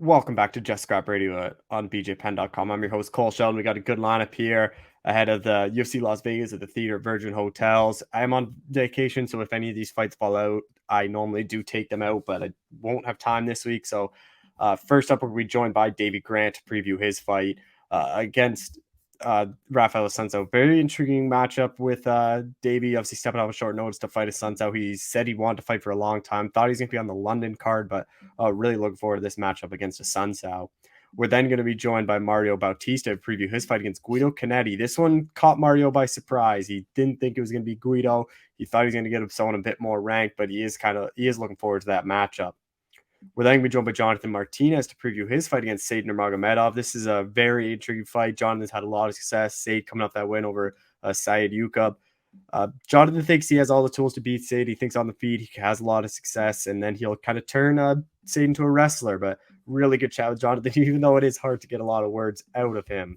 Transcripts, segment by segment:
Welcome back to Just Scrap Radio on bjpenn.com. I'm your host, Cole Shelton. We got a good lineup here ahead of the UFC Las Vegas at the Theater Virgin Hotels. I'm on vacation, so if any of these fights fall out, I normally do take them out, but I won't have time this week. So, first up, we'll be joined by Davey Grant to preview his fight against Rafael Assunção. Very intriguing matchup with Davey, obviously stepping out with short notice to fight Assunção. He said he wanted to fight for a long time, thought he was going to be on the London card, but really looking forward to this matchup against Assunção. We're then going to be joined by Mario Bautista to preview his fight against Guido Canetti. This one caught Mario by surprise. He didn't think it was going to be Guido. He thought he was going to get someone a bit more ranked, but he is looking forward to that matchup. We're then going to be joined by Jonathan Martinez to preview his fight against Said Nurmagomedov. This is a very intriguing fight. Jonathan's had a lot of success. Said coming off that win over Syed Yukub. Jonathan thinks he has all the tools to beat Said. He thinks on the feet he has a lot of success, and then he'll kind of turn Said into a wrestler. But really good chat with Jonathan, even though it is hard to get a lot of words out of him.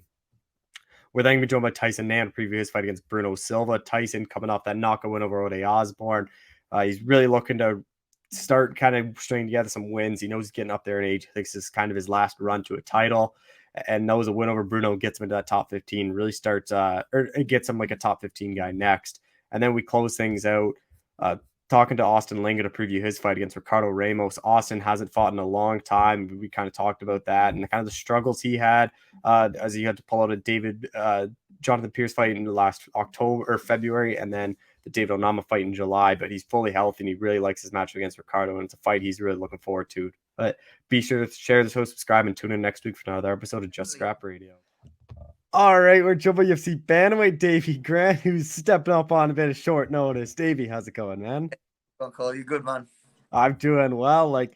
We're then going to be joined by Tyson Nam to preview his fight against Bruno Silva. Tyson coming off that knockout win over Ode Osborne. He's really looking to start kind of stringing together some wins. He knows he's getting up there in age. He thinks this is kind of his last run to a title, and knows a win over Bruno gets him into that top 15, really starts, or it gets him like a top 15 guy next. And then we close things out talking to Austin Lingo to preview his fight against Ricardo Ramos. Austin hasn't fought in a long time. We kind of talked about that and kind of the struggles he had as he had to pull out a Jonathan Pierce fight in the last October or February, and then the David Onama fight in July. But he's fully healthy and he really likes his match against Ricardo, and it's a fight he's really looking forward to. But be sure to share the show, subscribe, and tune in next week for another episode of Just Scrap Radio. All right, we're jumping UFC bantamweight Davey Grant, who's stepping up on a bit of short notice. Davey, how's it going, man? Don't call you good, man. I'm doing well.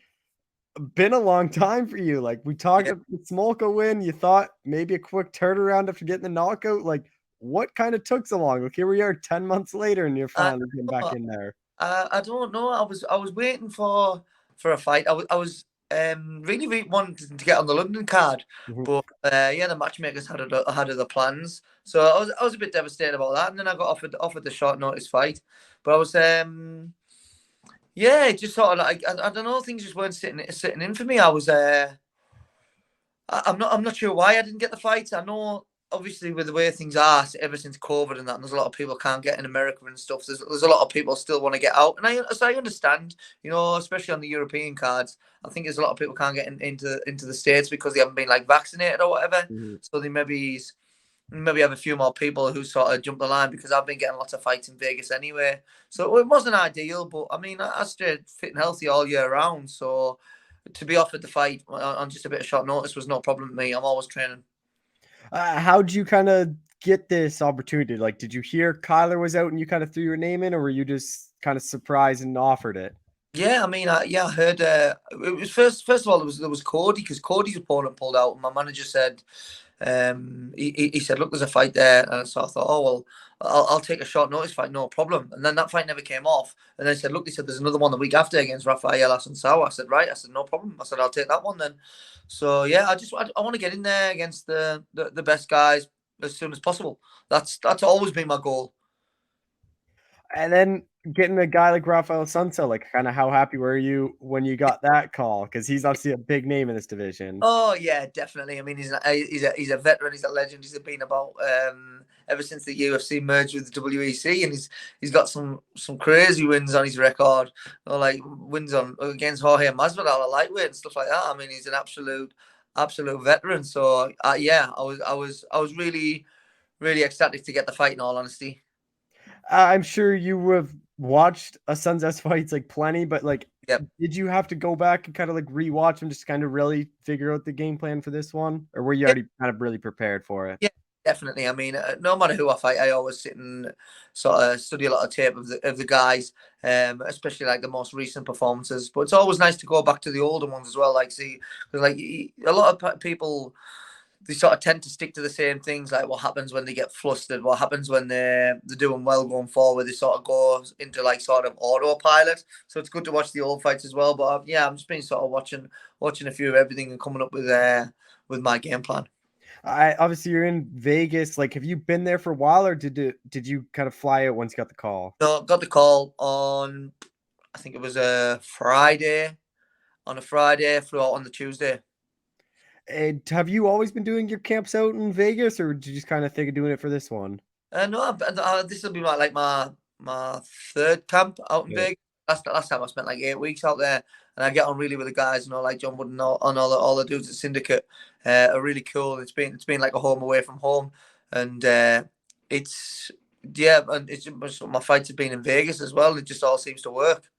Been a long time for you. Like, we talked Yeah. about the Smolka win. You thought maybe a quick turnaround after getting the knockout. Like, what kind of took so long? Like, here we are 10 months later, and you're I, finally getting back in there. I don't know. I was waiting for a fight. I was really wanting to get on the London card, Mhm. but yeah, the matchmakers had other plans. So I was a bit devastated about that, and then I got offered the short notice fight. But I was yeah, it just sort of like I don't know, things just weren't sitting in for me. I'm not sure why I didn't get the fight. I know obviously with the way things are ever since COVID and that, and there's a lot of people can't get in America and stuff. There's a lot of people still want to get out, and I understand, especially on the European cards. I think there's a lot of people can't get into the States because they haven't been like vaccinated or whatever. Mhm. So they maybe have a few more people who sort of jump the line, because I've been getting lots of fights in Vegas anyway. So it wasn't ideal, but I mean I stayed fit and healthy all year round. So to be offered the fight on just a bit of short notice was no problem to me. I'm always training. How'd you kind of get this opportunity? Like, did you hear Kyler was out and you kind of threw your name in, or were you just kind of surprised and offered it? Yeah, I mean, I heard. It was first of all there was Cody, because Cody's opponent pulled out, and my manager said, he said, look, there's a fight there, and so I thought, oh well, I'll take a short notice fight, no problem. And then that fight never came off, and then he said, look, they said there's another one the week after against Rafael Assunção. I said, right, I said no problem. I said I'll take that one then. So yeah, I want to get in there against the best guys as soon as possible. That's always been my goal. And then getting a guy like Rafael Sunso, like, kind of how happy were you when you got that call? Because he's obviously a big name in this division. Oh yeah, definitely. I mean, he's a veteran. He's a legend. He's been about ever since the UFC merged with the WEC, and he's got some crazy wins on his record. Like wins on against Jorge Masvidal, a lightweight and stuff like that. I mean, he's an absolute veteran. So yeah, I was really ecstatic to get the fight. In all honesty. I'm sure you have watched a Sun's fights like plenty, but like, Yep. did you have to go back and kind of like rewatch them just kind of really figure out the game plan for this one, or were you Yeah. already kind of really prepared for it? Yeah, definitely. I mean, no matter who I fight, I always sit and sort of study a lot of tape of the guys, especially like the most recent performances. But it's always nice to go back to the older ones as well. Like, see, because like a lot of people, they sort of tend to stick to the same things. Like what happens when they get flustered, what happens when they're doing well going forward. They sort of go into like sort of autopilot. So it's good to watch the old fights as well. But yeah, I'm just been sort of watching a few of everything and coming up with my game plan. I obviously you're in Vegas. Like, have you been there for a while, or did you kind of fly out once you got the call? So got the call on, I think it was a Friday. On a Friday, flew out on the Tuesday. And have you always been doing your camps out in Vegas, or did you just kind of think of doing it for this one? No, this will be my third camp out in Yeah. Vegas. Last time I spent like 8 weeks out there, and I get on really with the guys. Like John Wood and all the dudes at Syndicate are really cool. It's been like a home away from home, and it's and it's my fights have been in Vegas as well. It just all seems to work.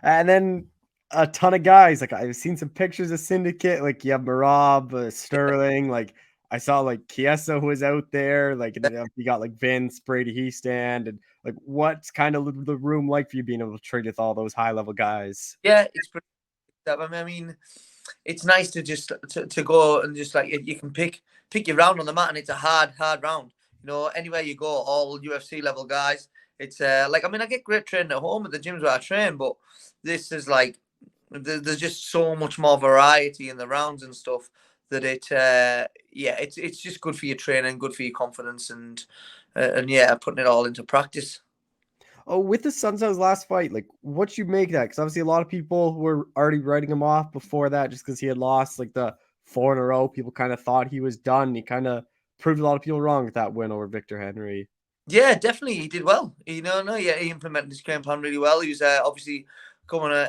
And then a ton of guys. Like I've seen some pictures of Syndicate. Like you have Marab, Sterling. Like I saw like Chiesa who was out there. Like and then you got like Vince, Brady Heastand, and like what's kind of the room like for you being able to trade with all those high level guys? Yeah, it's pretty. I mean, it's nice to just to go and just like you can pick your round on the mat, and it's a hard round. Anywhere you go, all UFC level guys. It's like, I mean, I get great training at home at the gyms where I train, but this is like there's just so much more variety in the rounds and stuff that it's just good for your training, good for your confidence, and yeah, putting it all into practice. Oh, with the Sun Tzu's last fight, like what you make that? Because obviously a lot of people were already writing him off before that just because he had lost like the four in a row. People kind of thought he was done. He kind of proved a lot of people wrong with that win over Victor Henry. Yeah, definitely, he did well. No, yeah, he implemented his game plan really well. He was obviously coming.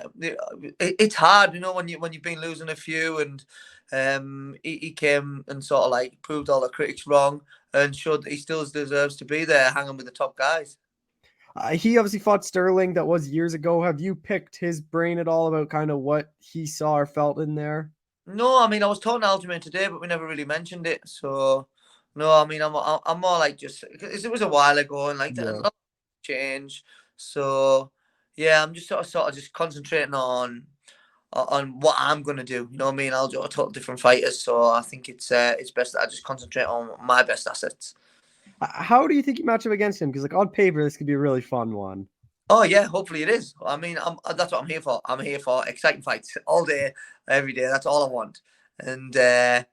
It's hard, when you've been losing a few, and he came and sort of like proved all the critics wrong and showed that he still deserves to be there, hanging with the top guys. He obviously fought Sterling. That was years ago. Have you picked his brain at all about kind of what he saw or felt in there? No, I mean, I was talking to Aljamain today, but we never really mentioned it. So, no, I mean, I'm more like just because it was a while ago, and like a Yeah. lot change. So, yeah, I'm just sort of just concentrating on what I'm gonna do. You know what I mean? Aljo are total different fighters, so I think it's best that I just concentrate on my best assets. How do you think you match up against him? Because like on paper, this could be a really fun one. Oh yeah, hopefully it is. I mean, that's what I'm here for. I'm here for exciting fights all day, every day. That's all I want. And yeah,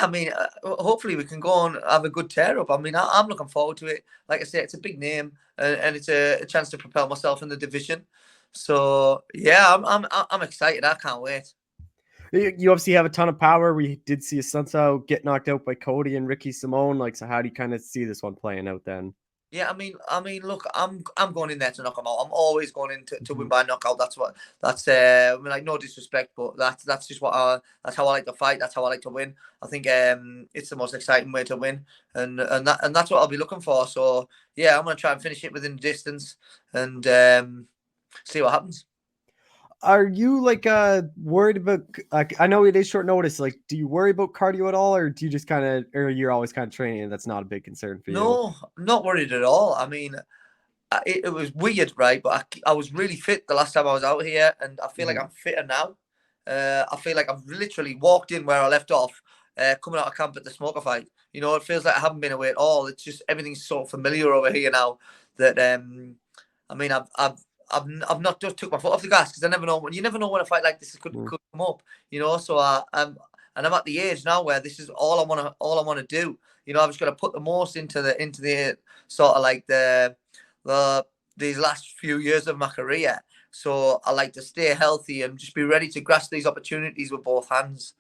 I mean, hopefully we can go and have a good tear up. I mean, I'm looking forward to it. Like I said, it's a big name, and it's a chance to propel myself in the division. So yeah, I'm excited. I can't wait. You obviously have a ton of power. We did see a Sunso get knocked out by Cody and Ricky Simone. Like, so how do you kind of see this one playing out then? Yeah, I mean, look, I'm going in there to knock him out. I'm always going in to win Mhm. by knockout. That's I mean, like, no disrespect, but that's just that's how I like to fight. That's how I like to win. I think it's the most exciting way to win, and that's what I'll be looking for. So yeah, I'm gonna try and finish it within distance and see what happens. Are you like worried about like I know it is short notice, like do you worry about cardio at all, or do you just kind of or you're always kind of training and that's not a big concern for you? No, not worried at all. I mean, it was weird, right? But I was really fit the last time I was out here, and I feel like Mhm. I'm fitter now. I feel like I've literally walked in where I left off, coming out of camp at the smoker fight. It feels like I haven't been away at all. It's just everything's so familiar over here now that I mean, I've not just took my foot off the gas because I never know when you never know when a fight like this could come up. So I'm at the age now where this is all I want to do. I've just got to put the most into the sort of like the these last few years of my career. So I like to stay healthy and just be ready to grasp these opportunities with both hands.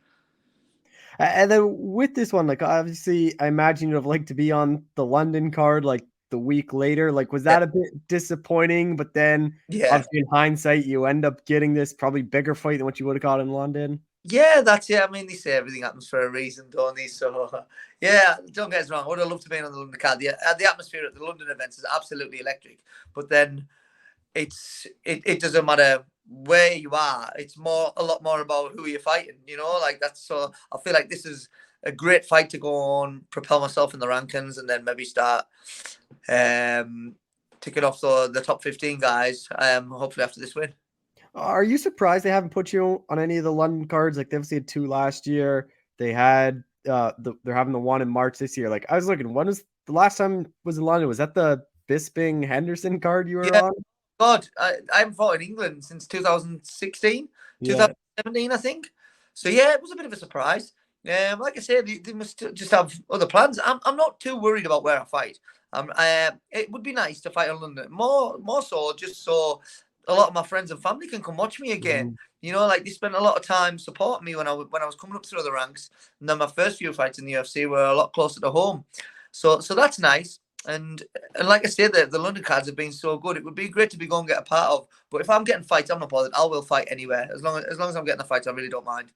And then with this one, like obviously, I imagine you'd have liked to be on the London card like the week later. Like, was Yeah, that a bit disappointing? But then, yeah, obviously, in hindsight, you end up getting this probably bigger fight than what you would have got in London. yeah. That's it. I mean, they say everything happens for a reason, don't they? So yeah, don't get us wrong. I would have loved to be on the London card. The atmosphere at the London events is absolutely electric. But then it doesn't matter where you are. It's a lot more about who you're fighting. Like that's so. I feel like this is a great fight to go on, propel myself in the rankings, and then maybe start um ticking off the top 15 guys. Hopefully after this win. Are you surprised they haven't put you on any of the London cards? Like they obviously had two last year. They had they're having the one in March this year. Like I was looking, when was the last time was in London? Was that the Bisping Henderson card you were Yeah, on? God, I haven't fought in England since 2016, Yeah. 2017, I think. So yeah, it was a bit of a surprise. Like I said, they must just have other plans. I'm not too worried about where I fight. It would be nice to fight in London more so, just so a lot of my friends and family can come watch me again. Mhm. Like they spent a lot of time supporting me when I was coming up through the ranks. And then my first few fights in the UFC were a lot closer to home. So that's nice. And like I said, the London cards have been so good. It would be great to be going to get a part of. But if I'm getting fights, I'm not bothered. I will fight anywhere as long as I'm getting the fights. I really don't mind.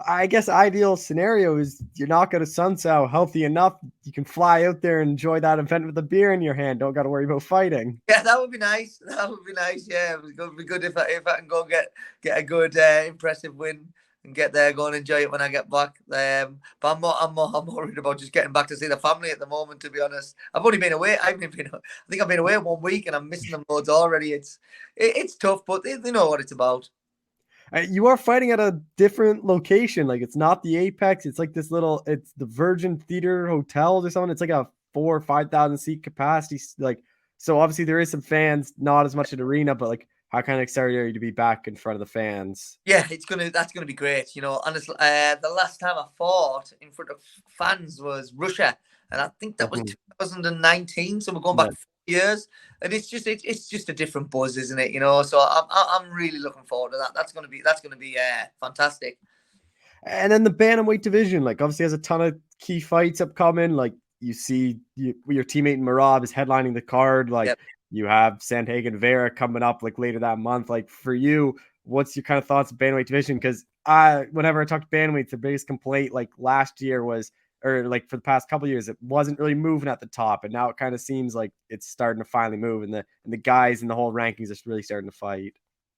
I guess ideal scenario is you're not going to Sunsao healthy enough. You can fly out there and enjoy that event with a beer in your hand. Don't got to worry about fighting. Yeah, that would be nice. That would be nice. Yeah, it would be good if I can go get a good impressive win and get there, go and enjoy it when I get back. But I'm more worried about just getting back to see the family at the moment. To be honest, I've only been away. I think I've been away 1 week and I'm missing them loads already. It's tough, but they know what it's about. You are fighting at a different location. Like it's not the Apex. It's like this little. It's the Virgin Theater Hotels or something. It's like a 4 or 5,000 seat capacity. Like so, obviously there is some fans. Not as much an arena, but like how kind of excited are you to be back in front of the fans? Yeah, that's gonna be great. Honestly, the last time I fought in front of fans was Russia, and I think that was Mhm. 2019. So we're going Yeah. back 4 years, and it's just a different buzz, isn't it? So I'm really looking forward to that. That's gonna be fantastic. And then the bantamweight division, like obviously has a ton of key fights upcoming. Like your teammate Marab is headlining the card. Yeah. Like you have Sandhagen Vera coming up like later that month. Like for you, what's your kind of thoughts of bantamweight division? Because whenever I talk to bantamweights, the biggest complaint like last year was, or like for the past couple of years, it wasn't really moving at the top, and now it kind of seems like it's starting to finally move, and the guys in the whole rankings are really starting to fight.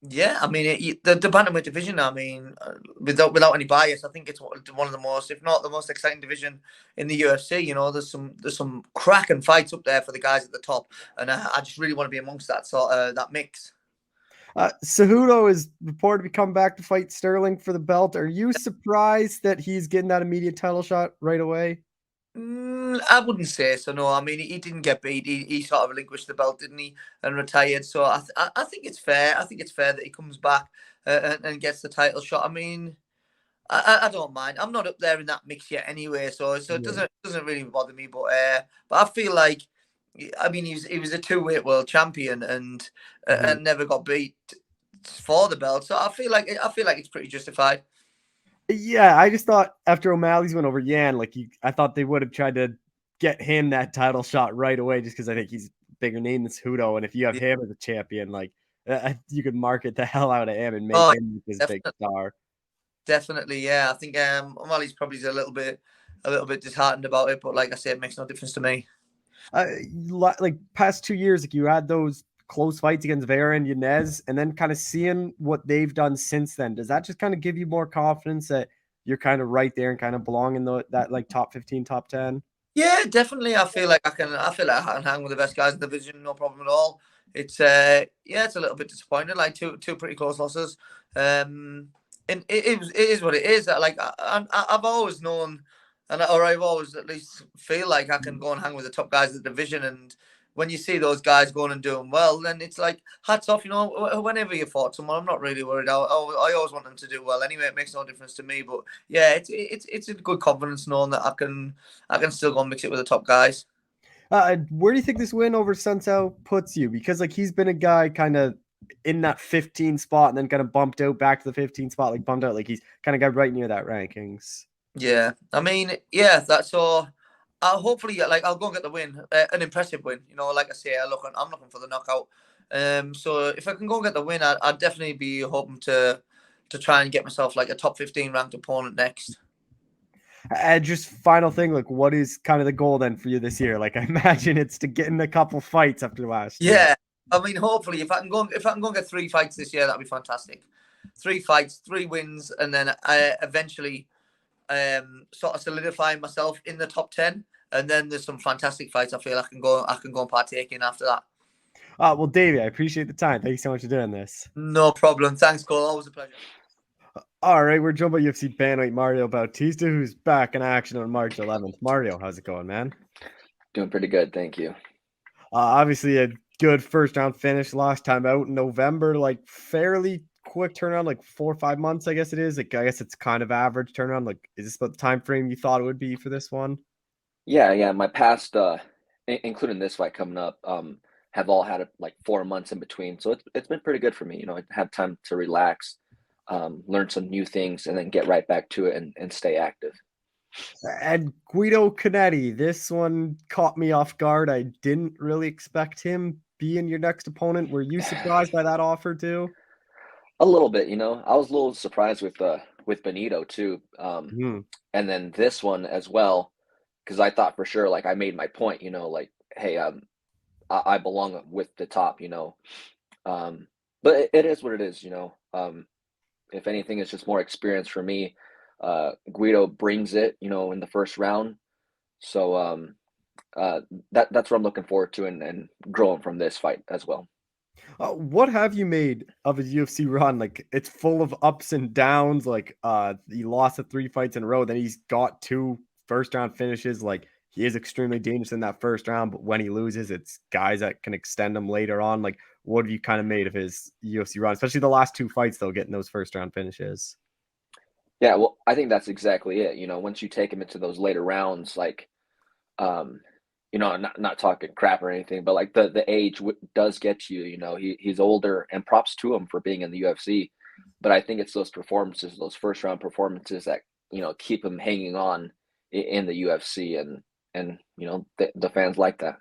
Yeah, I mean the bantamweight division. I mean, without any bias, I think it's one of the most, if not the most exciting division in the UFC. There's some cracking fights up there for the guys at the top, and I just really want to be amongst that mix. Cejudo is reported to be coming back to fight Sterling for the belt. Are you surprised that he's getting that immediate title shot right away? I wouldn't say so. No, I mean he didn't get beat. He sort of relinquished the belt, didn't he, and retired. So I think it's fair. I think it's fair that he comes back and gets the title shot. I mean, I don't mind. I'm not up there in that mix yet anyway, so it Yeah. doesn't really bother me. But I feel like, I mean, he was a two-weight world champion Mhm. and never got beat for the belt. So I feel like it's pretty justified. Yeah, I just thought after O'Malley's went over Yan, I thought they would have tried to get him that title shot right away, just because I think he's a bigger name than Cejudo, and if you have Yeah. him as a champion, you could market the hell out of him and make Oh, him his big definitely, star. definitely, yeah. I think O'Malley's probably a little bit disheartened about it, but like I said, it makes no difference to me. uh, like past 2 years, like you had those close fights against Vera and Yanez, and then kind of seeing what they've done since then. Does that just kind of give you more confidence that you're kind of right there and kind of belong in that like top 15, top 10? Yeah, definitely. I feel like I can hang with the best guys in the division, no problem at all. Yeah, it's a little bit disappointing, like two pretty close losses. And it is what it is. I've always known, or I've always at least feel like I can go and hang with the top guys of the division. And when you see those guys going and doing well, then it's like hats off. Whenever you fought someone, I'm not really worried. I always want them to do well. Anyway, it makes no difference to me. But yeah, it's a good confidence knowing that I can still go and mix it with the top guys. Where do you think this win over Sunsao puts you? Because like he's been a guy kind of in that 15 spot and then kind of bumped out back to the 15 spot, like bumped out, like he's kind of got right near that rankings. Yeah, I mean, yeah, that's all. I'll hopefully like I'll go and get the win, an impressive win. Like I say, I'm looking for the knockout. So if I can go and get the win, I'd definitely be hoping to try and get myself like a top 15 ranked opponent next. And just final thing, like what is kind of the goal then for you this year? Like I imagine it's to get in a couple fights after last year. Yeah, I mean, hopefully if I can go and get 3 fights this year, that'd be fantastic. 3 fights, 3 wins, and then I eventually sort of solidifying myself in the top 10. And then there's some fantastic fights I feel I can go and partake in after that. Well, Davey, I appreciate the time. Thank you so much for doing this. No problem. Thanks, Cole. Always a pleasure. All right, we're joined by UFC bantamweight Mario Bautista, who's back in action on March 11th. Mario, how's it going, man? Doing pretty good, thank you. Obviously, a good first round finish last time out in November, like fairly quick turnaround, like 4 or 5 months, I guess it is. Like, I guess it's kind of average turnaround. Like, is this about the time frame you thought it would be for this one? Yeah. My past, including this fight coming up, have all had like 4 months in between, so it's been pretty good for me. I had time to relax. learn some new things, and then get right back to it and stay active. And Guido Canetti, this one caught me off guard. I didn't really expect him being your next opponent. Were you surprised by that offer too? A little bit, I was a little surprised with Benito too, Hmm. and then this one as well, because I thought for sure, like I made my point, like, hey, I belong with the top, but it is what it is. If anything, it's just more experience for me. Guido brings it, in the first round, so that's what I'm looking forward to, and growing from this fight as well. What have you made of his UFC run? Like, it's full of ups and downs. Like, he lost the 3 fights in a row. Then he's got 2 first round finishes. Like, he is extremely dangerous in that first round, but when he loses, it's guys that can extend him later on. Like, what have you kind of made of his UFC run, especially the last 2 fights, though, getting those first round finishes? Yeah, well, I think that's exactly it. Once you take him into those later rounds, like, um, not talking crap or anything, but like the age does get you. He's older, and props to him for being in the UFC. But I think it's those performances, those first round performances that keep him hanging on in the UFC, and the fans like that.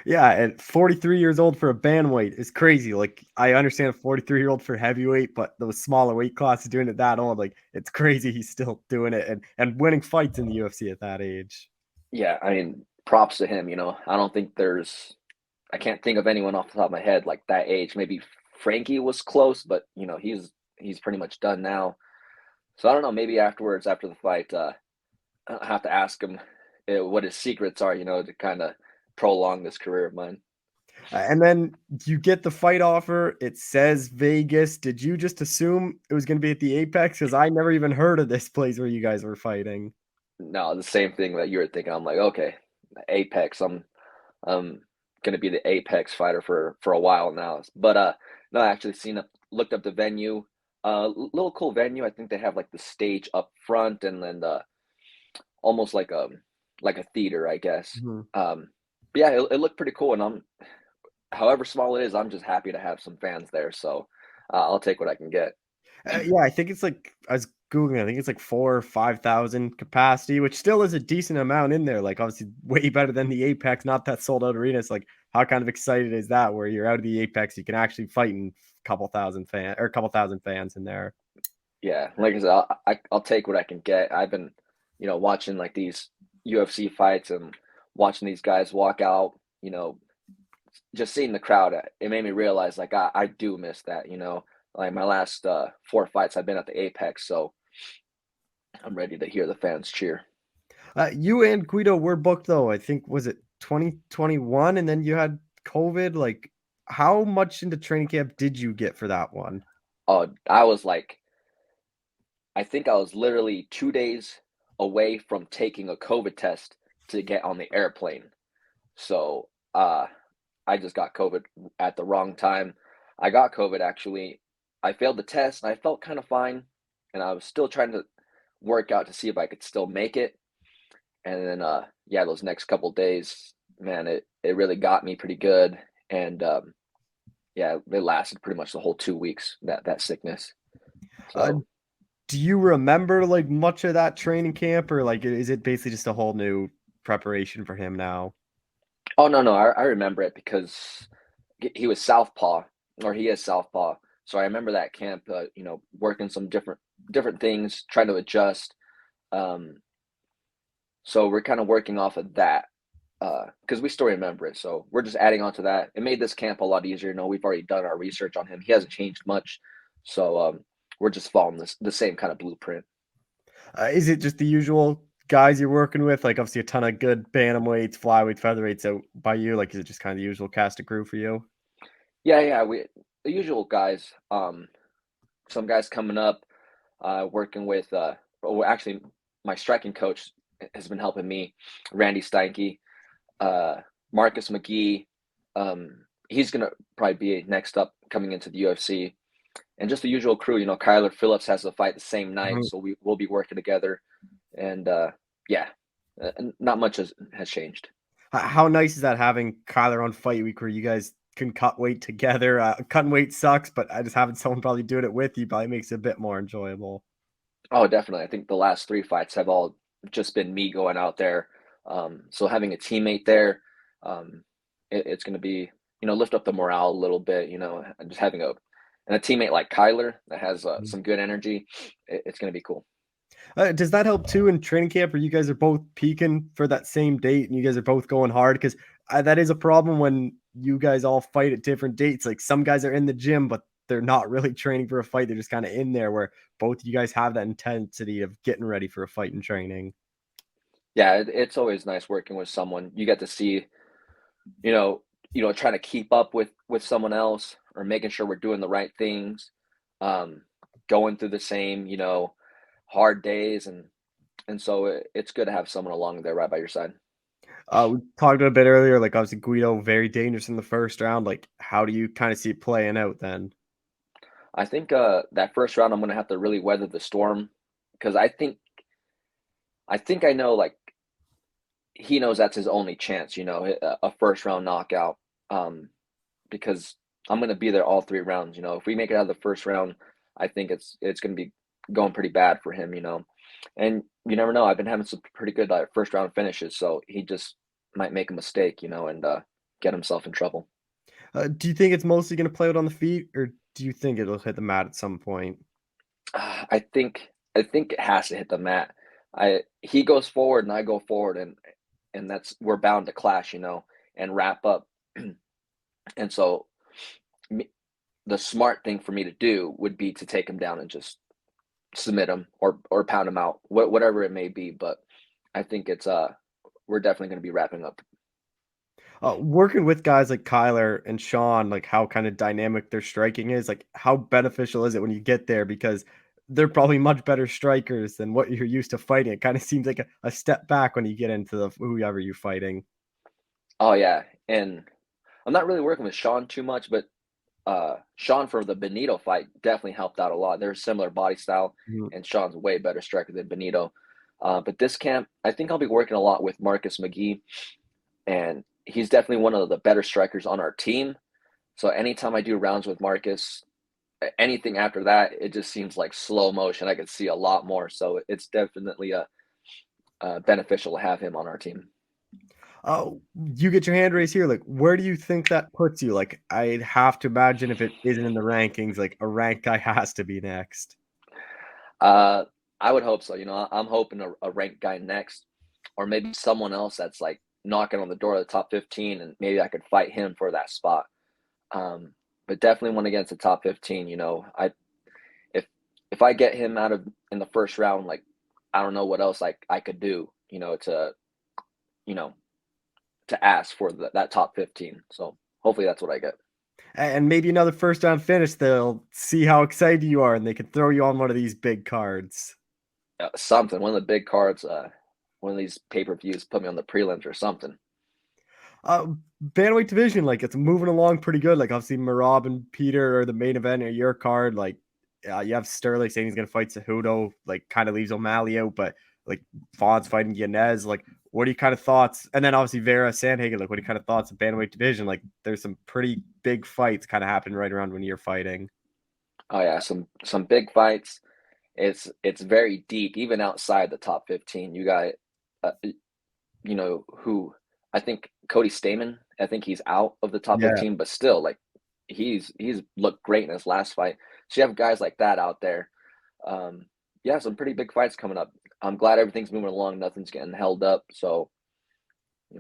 Yeah, and 43 years old for a bantamweight is crazy. Like, I understand a 43-year-old for heavyweight, but those smaller weight classes doing it that old, like, it's crazy he's still doing it and winning fights in the UFC at that age. Yeah, I mean, props to him. I don't think I can't think of anyone off the top of my head like that age. Maybe Frankie was close, but he's pretty much done now. So I don't know. Maybe afterwards, after the fight, I have to ask him what his secrets are. To kind of prolong this career of mine. And then you get the fight offer. It says Vegas. Did you just assume it was going to be at the Apex? Because I never even heard of this place where you guys were fighting. No, the same thing that you were thinking. I'm like, okay, Apex. I'm gonna be the Apex fighter for a while now. But no, I actually looked up the venue. Little cool venue. I think they have like the stage up front, and then almost like a theater, I guess. Mhm. But yeah, it looked pretty cool, and however small it is, I'm just happy to have some fans there. So I'll take what I can get. Yeah, I think it's like I was googling. I think it's like 4 or 5,000 capacity, which still is a decent amount in there. Like, obviously, way better than the Apex. Not that sold out arena. It's like, how kind of excited is that? Where you're out of the Apex, you can actually fight in a couple thousand fans in there. Yeah, like I said, I'll take what I can get. I've been, watching like these UFC fights and watching these guys walk out. Just seeing the crowd, it made me realize like I do miss that. Like my last 4 fights, I've been at the Apex, so I'm ready to hear the fans cheer. You and Guido were booked though. I think was it 2021, and then you had COVID. Like, how much into training camp did you get for that one? Oh, I was like, I think I was literally 2 days away from taking a COVID test to get on the airplane. So I just got COVID at the wrong time. I got COVID actually. I failed the test and I felt kind of fine. And I was still trying to work out to see if I could still make it. And then yeah, those next couple days, man, it really got me pretty good. And yeah, it lasted pretty much the whole 2 weeks, that sickness. Uh, So do you remember like much of that training camp, or like is it basically just a whole new preparation for him now? oh no, I remember it because he was southpaw, or he is southpaw. So I remember that camp, working some different things, trying to adjust. Um, so we're kind of working off of that because we still remember it. So we're just adding on to that. It made this camp a lot easier. We've already done our research on him. He hasn't changed much, so we're just following the same kind of blueprint. Is it just the usual guys you're working with? Like, obviously a ton of good bantamweights, flyweights, featherweights out by you. Like, is it just kind of the usual cast of crew for you? Yeah, yeah, we the usual guys. Some guys coming up, working with. Well, actually, my striking coach has been helping me, Randy Steinke, uh, Marcus McGee. He's gonna probably be next up coming into the UFC, and just the usual crew. Kyler Phillips has a fight the same night, Mhm. so we will be working together. And yeah, not much has changed. How nice is that having Kyler on fight week where you guys can cut weight together. Cutting weight sucks, but I just having someone probably doing it with you probably makes it a bit more enjoyable. Oh, definitely. I think the last three fights have all just been me going out there. So having a teammate there, um, it's going to be, lift up the morale a little bit, and just having a teammate like Kyler that has some good energy, it's going to be cool. Does that help too in training camp, where you guys are both peaking for that same date and you guys are both going hard? Because that is a problem when you guys all fight at different dates. Like some guys are in the gym, but they're not really training for a fight. They're just kind of in there, where both you guys have that intensity of getting ready for a fight and training. Yeah, it's always nice working with someone. You get to see, you know, trying to keep up with someone else or making sure we're doing the right things, um, going through the same, hard days, and so it's good to have someone along there right by your side. We talked a bit earlier, like obviously Guido, very dangerous in the first round. Like, how do you kind of see it playing out then? I think that first round I'm gonna have to really weather the storm because I think I know like he knows that's his only chance, a first round knockout. Um, because I'm gonna be there all three rounds. If we make it out of the first round, I think it's gonna be going pretty bad for him. And you never know. I've been having some pretty good first round finishes, so he just might make a mistake, and get himself in trouble. Do you think it's mostly going to play out on the feet, or do you think it'll hit the mat at some point? I think it has to hit the mat. I He goes forward and I go forward, and that's we're bound to clash, and wrap up. And so me, the smart thing for me to do would be to take him down and just submit him or pound him out, whatever it may be. But I think it's we're definitely going to be wrapping up. Working with guys like Kyler and Sean, like how kind of dynamic their striking is, like how beneficial is it when you get there? Because they're probably much better strikers than what you're used to fighting. It kind of seems like a step back when you get into the whoever you're fighting. Oh yeah, and I'm not really working with Sean too much, but Sean for the Benito fight definitely helped out a lot. They're a similar body style, Mhm. and Sean's way better striker than Benito. But this camp, I think I'll be working a lot with Marcus McGee, and he's definitely one of the better strikers on our team. So anytime I do rounds with Marcus, anything after that, it just seems like slow motion. I could see a lot more. So it's definitely beneficial to have him on our team. You get your hand raised here. Like, where do you think that puts you? Like, I'd have to imagine if it isn't in the rankings, like a ranked guy has to be next. Uh, I would hope so. I'm hoping a ranked guy next, or maybe someone else that's like knocking on the door of the top 15, and maybe I could fight him for that spot. But definitely one against the top 15. If if I get him out of in the first round, like I don't know what else I could do, you know to ask for that top 15. So hopefully that's what I get. And maybe another first round finish, they'll see how excited you are and they can throw you on one of these big cards. Something, one of the big cards, one of these pay-per-views, put me on the prelims or something. Uh, Bantamweight division, like it's moving along pretty good. Like obviously Marab and Peter are the main event of your card. Like you have Sterling saying he's gonna fight Cejudo, like kind of leaves O'Malley out, but like Vaughn's fighting Yanez. Like, what are you kind of thoughts? And then obviously Vera Sandhagen, like what are you kind of thoughts of Bantamweight division? Like there's some pretty big fights kind of happening right around when you're fighting. Oh yeah, some big fights. It's very deep, even outside the top 15. You got, who I think Cody Stamen. I think he's out of the top Yeah. 15, but still, like he's looked great in his last fight. So you have guys like that out there. Um, yeah, some pretty big fights coming up. I'm glad everything's moving along. Nothing's getting held up. So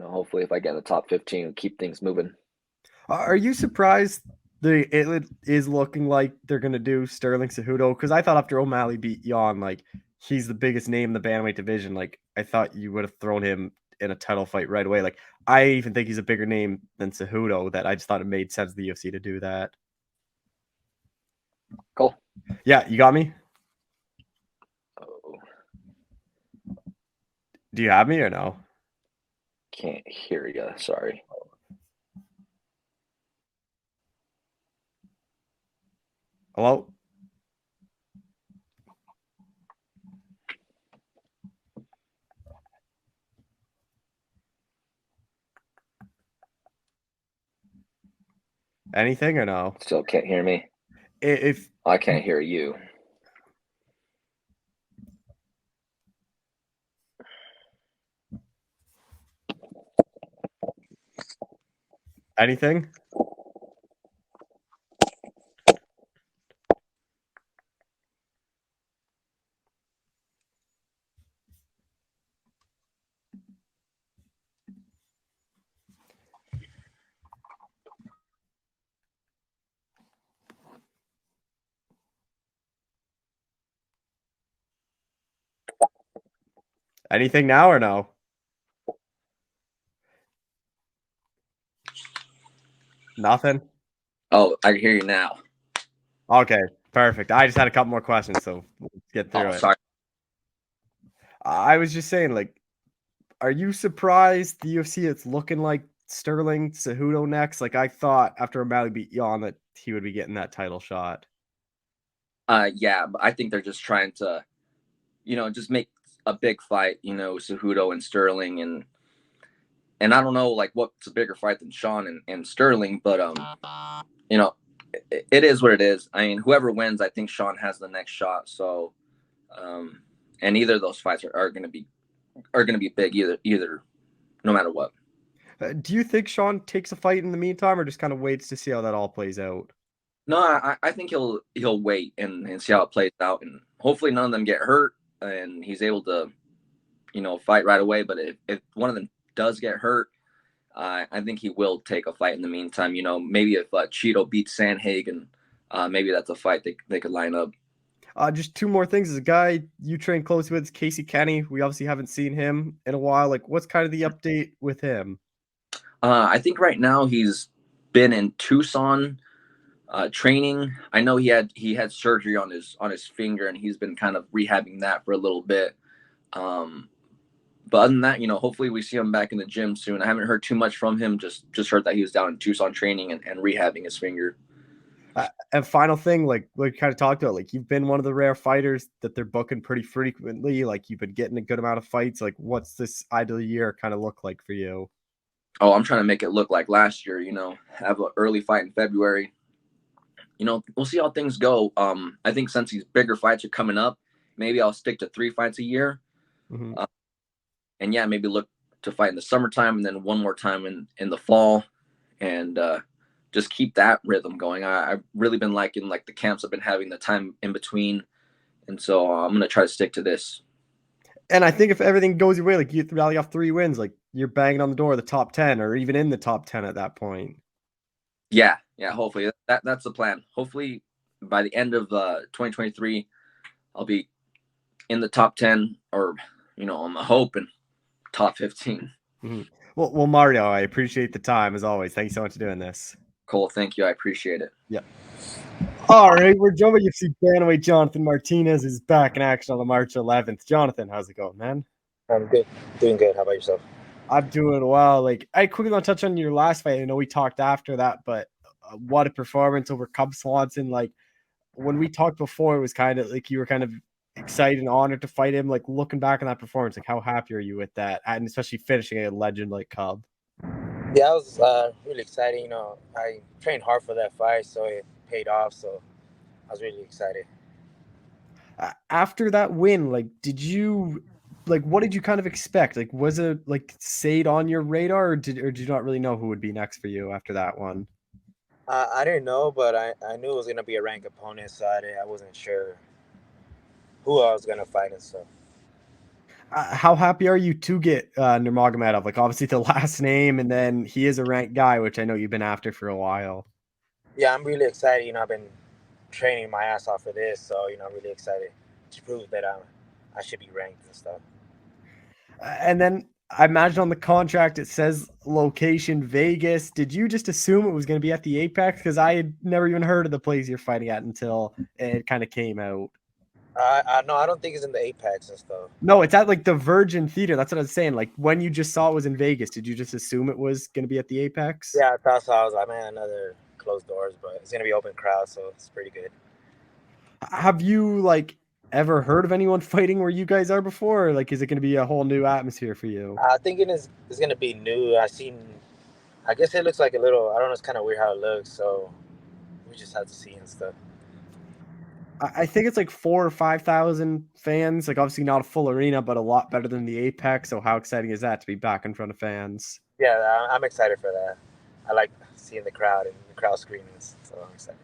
hopefully, if I get in the top 15, keep things moving. Are you surprised it is looking like they're gonna do Sterling Cejudo? Because I thought after O'Malley beat Jan, like he's the biggest name in the bantamweight division. Like I thought you would have thrown him in a title fight right away. Like I even think he's a bigger name than Cejudo. That I just thought it made sense to the UFC to do that. Cool. Yeah, you got me. Oh, Do you have me or no? can't hear you. Sorry. Hello. Anything or no? Still can't hear me. If I can't hear you. anything? Anything now or no? Nothing? Oh, I can hear you now. Okay, perfect. I just had a couple more questions, so we'll get through Oh, it. sorry. I was just saying, like, are you surprised the UFC it's looking like Sterling Cejudo next? Like, I thought after O'Malley beat Jan that he would be getting that title shot. Yeah, but I think they're just trying to, just make a big fight, Cejudo and Sterling, and I don't know like what's a bigger fight than Sean and Sterling, but you know, it is what it is. I mean, whoever wins, I think Sean has the next shot. So, um, and either of those fights are going to be big either, no matter what. Do you think Sean takes a fight in the meantime, or just kind of waits to see how that all plays out? No, I think he'll wait and see how it plays out, and hopefully none of them get hurt, and he's able to fight right away. But if one of them does get hurt, I think he will take a fight in the meantime. Maybe if Cheeto beats Sandhagen, maybe that's a fight they could line up. Just two more things. As a guy you train close with, Casey Kenny. We obviously haven't seen him in a while. Like, what's kind of the update with him? I think right now he's been in Tucson training. I know he had surgery on his finger, and he's been kind of rehabbing that for a little bit. But other than that, hopefully we see him back in the gym soon. I haven't heard too much from him. Just heard that he was down in Tucson training and rehabbing his finger. And final thing, like we kind of talked about, like you've been one of the rare fighters that they're booking pretty frequently. Like you've been getting a good amount of fights. Like, what's this ideal year kind of look like for you? Oh, I'm trying to make it look like last year. Have an early fight in February. We'll see how things go. I think since these bigger fights are coming up, maybe I'll stick to 3 fights a year. Mm-hmm. And yeah, maybe look to fight in the summertime and then one more time in the fall, and just keep that rhythm going. I've really been liking like the camps I've been having, the time in between, and so I'm gonna try to stick to this. And I think if everything goes your way, like you rally off 3 wins, like you're banging on the door of the top 10 or even in the top 10 at that point. Yeah, hopefully that's the plan. Hopefully by the end of 2023, I'll be in the top 10, or I'm hoping top 15. Mm-hmm. Well, Mario, I appreciate the time as always. Thank you so much for doing this. Cole, thank you. I appreciate it. Yeah. All right, we're joined by UFC bantamweight Jonathan Martinez, is back in action on the March 11th. Jonathan, how's it going, man? I'm good, doing good. How about yourself? I'm doing well. Like, I quickly want to touch on your last fight. I know we talked after that, but what a performance over Cub Swanson. Like, when we talked before, it was kind of like you were kind of excited and honored to fight him. Like, looking back on that performance, like, how happy are you with that? And especially finishing a legend like Cub. Yeah, I was really excited. I trained hard for that fight, so it paid off. So I was really excited. After that win, like, what did you kind of expect? Like, was it like Sade on your radar, or did you not really know who would be next for you after that one? I didn't know, but I knew it was gonna be a ranked opponent, so I wasn't sure who I was gonna fight and stuff. How happy are you to get Nurmagomedov? Like, obviously the last name, and then he is a ranked guy, which I know you've been after for a while. Yeah, I'm really excited. I've been training my ass off for this, so I'm really excited to prove that I should be ranked and stuff. And then I imagine on the contract it says location Vegas. Did you just assume it was going to be at the Apex? Because I had never even heard of the place you're fighting at until it kind of came out. No, I don't think it's in the Apex and stuff. No, it's at like the Virgin Theater. That's what I was saying. Like when you just saw it was in Vegas, did you just assume it was going to be at the Apex? Yeah, I thought so. I was like, man, another closed doors, but it's gonna be open crowd, so it's pretty good. Have you like ever heard of anyone fighting where you guys are before? Or, like, is it going to be a whole new atmosphere for you? I think it's gonna be new. I I guess it looks like a little. I don't know. It's kind of weird how it looks. So we just have to see and stuff. I think it's like 4,000 or 5,000 fans. Like obviously not a full arena, but a lot better than the Apex. So how exciting is that to be back in front of fans? Yeah, I'm excited for that. I like seeing the crowd and the crowd screamings, so I'm excited.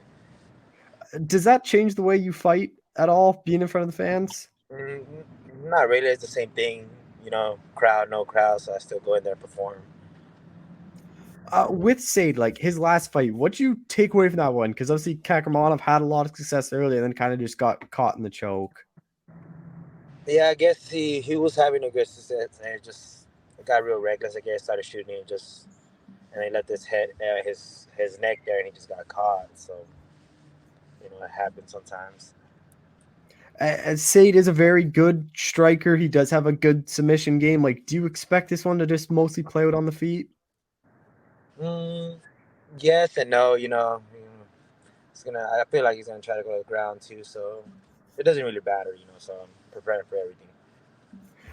Does that change the way you fight at all, being in front of the fans? Mm, Not really. It's the same thing. Crowd, no crowd, so I still go in there and perform. With Sade, like his last fight, what'd you take away from that one? Because obviously Kakramanov had a lot of success earlier, and then kind of just got caught in the choke. Yeah, I guess he was having a good success, and it got real reckless. I guess started shooting and he let this head his neck there, and he just got caught. So it happens sometimes. Sade is a very good striker. He does have a good submission game. Like, do you expect this one to just mostly play out on the feet? Yes and no. I feel like he's gonna try to go to the ground too. So it doesn't really matter. So I'm preparing for everything.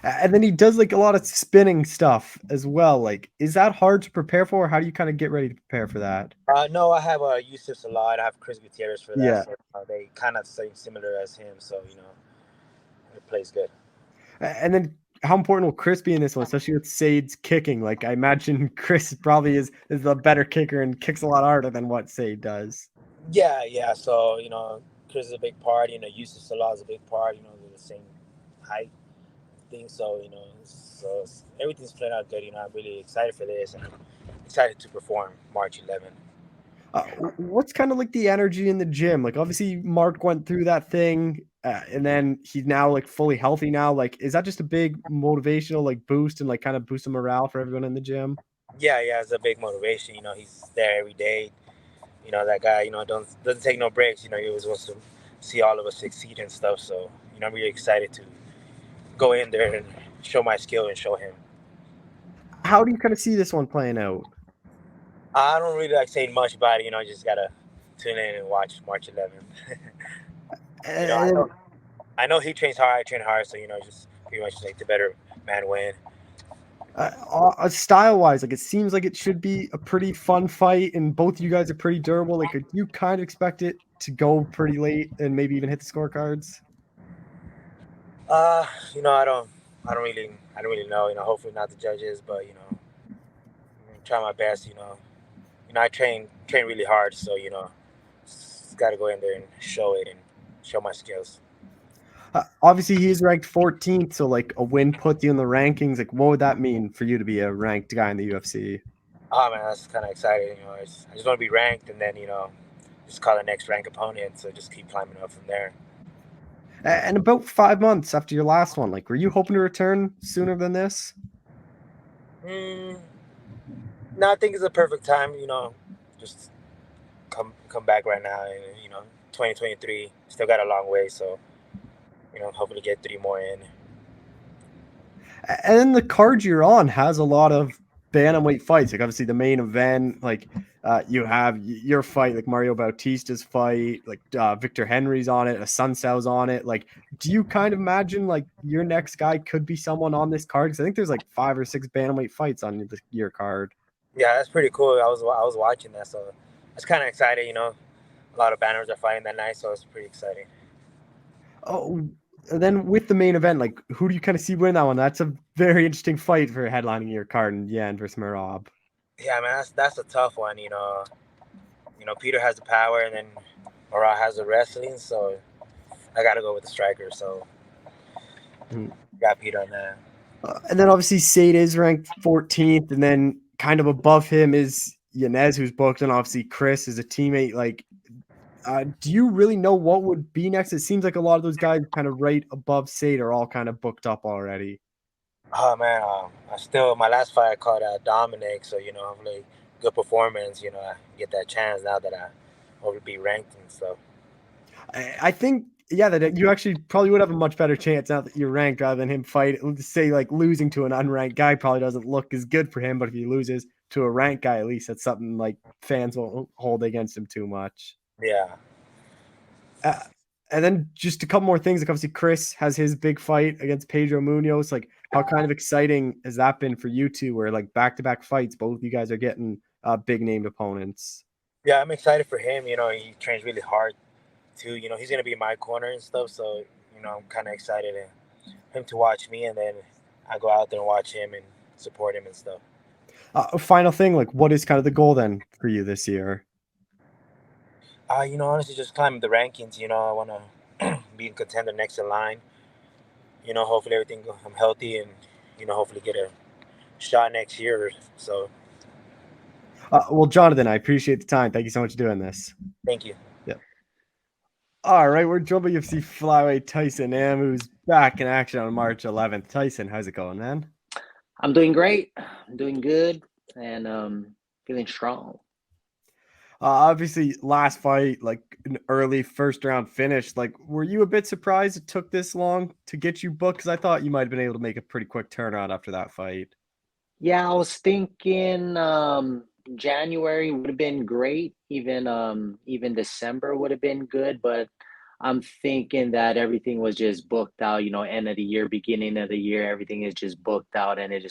And then he does like a lot of spinning stuff as well. Like, is that hard to prepare for? Or how do you kind of get ready to prepare for that? No, I have Yusuf Salah. I have Chris Gutierrez for that. Yeah. So, they kind of seem similar as him. So it plays good. And then how important will Chris be in this one, especially with Sade's kicking? Like, I imagine Chris probably is the better kicker and kicks a lot harder than what Sade does. Yeah. So Chris is a big part. Yusuf Salah is a big part. They're the same height thing. So so everything's playing out good. I'm really excited for this, and I'm excited to perform March 11th. What's kind of like the energy in the gym? Like, obviously, Mark went through that thing, and then he's now like fully healthy now. Like, is that just a big motivational like boost and like kind of boost of morale for everyone in the gym? Yeah, it's a big motivation. He's there every day. That guy. Doesn't take no breaks. He always wants to see all of us succeed and stuff. So I'm really excited to go in there and show my skill and show him. How do you kind of see this one playing out? I don't really like saying much about it. I just gotta tune in and watch March 11th. I know he trains hard. I train hard, so just pretty much like the better man win. Style-wise, like it seems like it should be a pretty fun fight, and both of you guys are pretty durable. Like, do you kind of expect it to go pretty late and maybe even hit the scorecards? I don't really know. Hopefully not the judges, but try my best. I train really hard, so got to go in there and show it and show my skills. Obviously, he's ranked 14th, so like a win puts you in the rankings. Like, what would that mean for you to be a ranked guy in the UFC? Oh man, that's kind of exciting. I just want to be ranked, and then just call the next ranked opponent. So just keep climbing up from there. And about 5 months after your last one, like, were you hoping to return sooner than this? No, I think it's a perfect time. Just come back right now. And 2023 still got a long way, so hopefully get 3 more in. And then the card you're on has a lot of bantamweight fights. Like obviously the main event, like you have your fight, like Mario Bautista's fight, like Victor Henry's on it, a Suncel's on it. Like, do you kind of imagine like your next guy could be someone on this card? Because I think there's like 5 or 6 bantamweight fights on your card. Yeah, that's pretty cool. I was watching that, so it's kind of exciting. A lot of banners are fighting that night, so it's pretty exciting. Oh. And then with the main event, like who do you kind of see win that one? That's a very interesting fight for headlining your card, and Yan versus Merab. Yeah, man, that's a tough one. Peter has the power, and then Merab has the wrestling, so I got to go with the striker. So got Peter on that. And then obviously Sade is ranked 14th, and then kind of above him is Yanez, who's booked, and obviously Chris is a teammate. Like, do you really know what would be next? It seems like a lot of those guys kind of right above Sade are all kind of booked up already. Oh man, my last fight I caught Dominic, so hopefully good performance. I get that chance now that I will be ranked and stuff. I think that you actually probably would have a much better chance now that you're ranked rather than him fight. Say like losing to an unranked guy probably doesn't look as good for him, but if he loses to a ranked guy, at least that's something like fans won't hold against him too much. Yeah. And then just a couple more things. Like obviously Chris has his big fight against Pedro Munoz. Like how kind of exciting has that been for you two? Where like back-to-back fights, both you guys are getting big name opponents. Yeah, I'm excited for him. You know, he trains really hard too. You know, he's gonna be in my corner and stuff. So you know, I'm kind of excited him to watch me, and then I go out there and watch him and support him and stuff. Final thing, like, what is kind of the goal then for you this year? You know, honestly, just climb the rankings. You know, I want to be in contender next in line. You know, hopefully I'm healthy, and you know, hopefully get a shot next year. So, Well, Jonathan, I appreciate the time. Thank you so much for doing this. thank you. Yeah. All right, we're joined by UFC flyweight Tyson Nam, who's back in action on March 11th. Tyson, how's it going, man? I'm doing great. I'm doing good, and feeling strong. Obviously, last fight, like an early first round finish. Like, were you a bit surprised it took this long to get you booked? Because I thought you might have been able to make a pretty quick turnaround after that fight. Yeah, I was thinking January would have been great. Even December would have been good, but I'm thinking that everything was just booked out, end of the year, beginning of the year, everything is just booked out, and it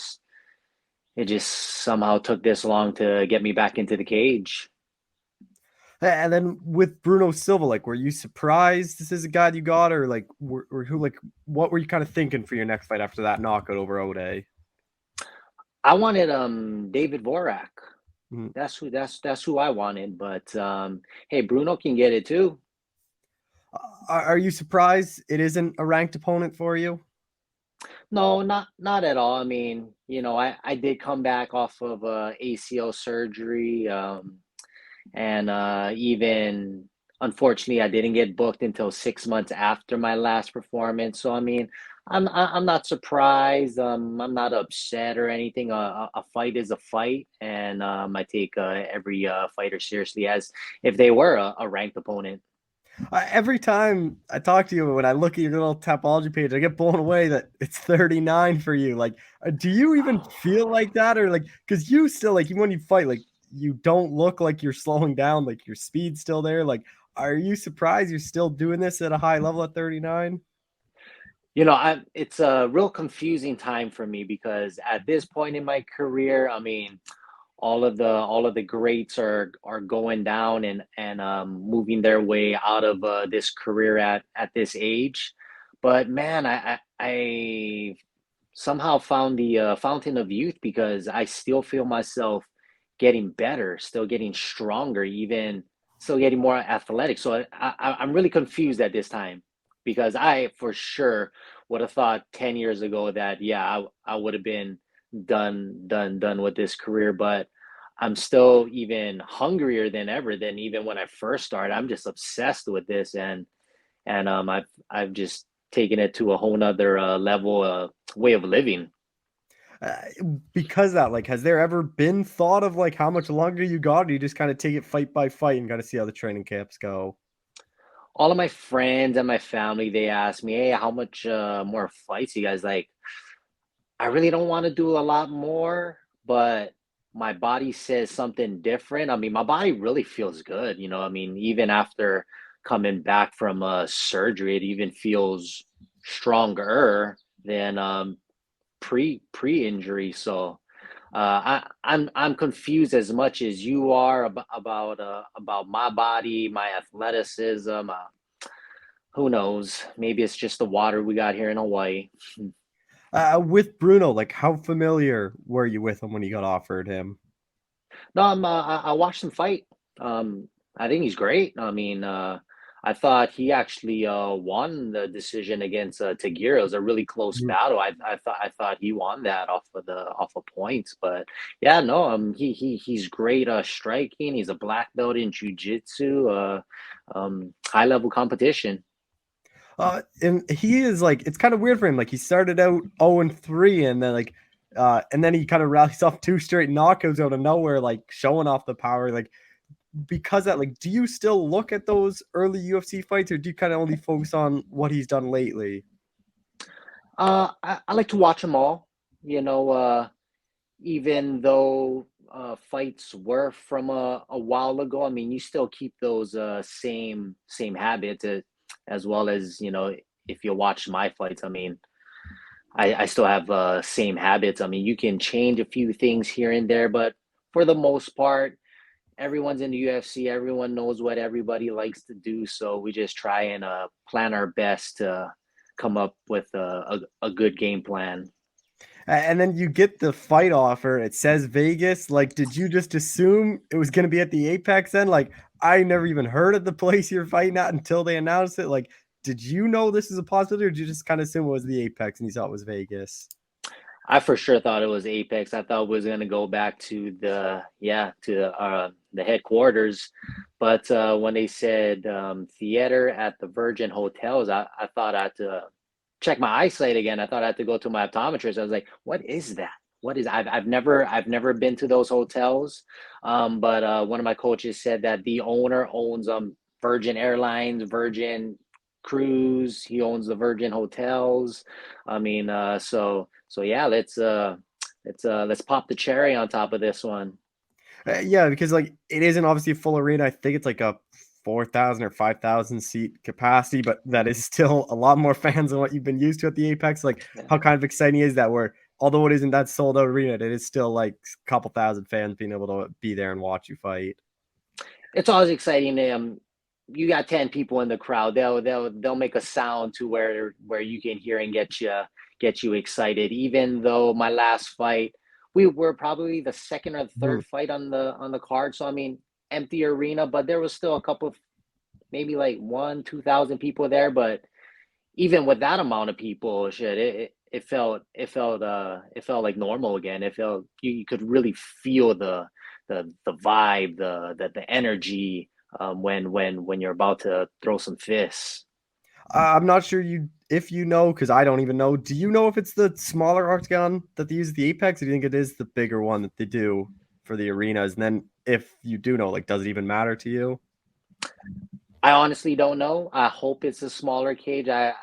just somehow took this long to get me back into the cage. And then with Bruno Silva, like, were you surprised this is a guy you got, or like, what were you kind of thinking for your next fight after that knockout over Ode? I wanted David Vorak. Mhm. That's who I wanted, but hey, Bruno can get it too. Are you surprised it isn't a ranked opponent for you? No, not at all. I mean, I did come back off of ACL surgery, and even unfortunately, I didn't get booked until 6 months after my last performance. So I mean, I'm not surprised. I'm not upset or anything. A fight is a fight, and I take every fighter seriously as if they were a ranked opponent. Every time I talk to you, when I look at your little Tapology page, I get blown away that it's 39 for you. Like, do you even feel like that, or like, because you still, like, even when you fight, like, you don't look like you're slowing down, like your speed's still there. Like, are you surprised you're still doing this at a high level at 39? It's a real confusing time for me because at this point in my career, I mean, all of the greats are going down and moving their way out of this career at this age. But man, I somehow found the fountain of youth because I still feel myself getting better, still getting stronger, even still getting more athletic. So I'm really confused at this time because I for sure would have thought 10 years ago that yeah, I would have been done with this career, but I'm still even hungrier than ever than even when I first started. I'm just obsessed with this, and I've just taken it to a whole nother level way of living. Uh, because that, like, has there ever been thought of like how much longer you got, or you just kind of take it fight by fight and kind of see how the training camps go? All of my friends and my family, they ask me, hey, how much more fights you guys like? I really don't want to do a lot more, but my body says something different. I mean, my body really feels good, I mean, even after coming back from surgery, it even feels stronger than pre-injury. So I'm confused as much as you are about my body, my athleticism. Who knows? Maybe it's just the water we got here in Hawaii. With Bruno, like, how familiar were you with him when you got offered him? No, I watched him fight. I think he's great. I mean, I thought he actually won the decision against Tagira. It was a really close battle. I thought he won that off of points. But yeah, no, he's great striking. He's a black belt in jiu-jitsu, high level competition. And he is like, it's kind of weird for him. Like, he started out 0-3, and then and then he kind of rallies off 2 straight knockouts out of nowhere, like showing off the power. Like, because that, like, do you still look at those early UFC fights, or do you kind of only focus on what he's done lately? I like to watch them all. Even though fights were from a while ago, I mean, you still keep those same habits as well as if you watch my fights. I mean, I still have same habits. I mean, you can change a few things here and there, but for the most part, everyone's in the UFC. Everyone knows what everybody likes to do. So we just try and plan our best to come up with a good game plan. And then you get the fight offer. It says Vegas. Like, did you just assume it was going to be at the Apex then? Like, I never even heard of the place you're fighting at until they announced it. Like, did you know this is a possibility, or did you just kind of assume it was the Apex and you thought it was Vegas? I for sure thought it was Apex. I thought it was going to go back to the headquarters, but when they said theater at the Virgin Hotels, I thought I had to check my eyesight again. I thought I had to go to my optometrist. I was like, "What is that? What is?" I've never been to those hotels, but one of my coaches said that the owner owns Virgin Airlines, Virgin Cruise. He owns the Virgin Hotels. I mean, so yeah, let's pop the cherry on top of this one. Yeah, because like it isn't obviously a full arena. I think it's like a 4,000 or 5,000 seat capacity, but that is still a lot more fans than what you've been used to at the Apex. Like, how kind of exciting is that? Where although it isn't that sold out arena, it is still like a couple thousand fans being able to be there and watch you fight. It's always exciting. You got 10 people in the crowd. They'll make a sound to where you can hear and get you excited. Even though my last fight, we were probably the second or third fight on the card. So I mean, empty arena, but there was still a couple of maybe like 2,000 people there. But even with that amount of people, it felt like normal again. It felt you could really feel the vibe, the energy when you're about to throw some fists. I'm not sure if you know, because I don't even know. Do you know if it's the smaller octagon that they use at the Apex, or do you think it is the bigger one that they do for the arenas? And then if you do know, like, does it even matter to you? I honestly don't know. I hope it's a smaller cage. I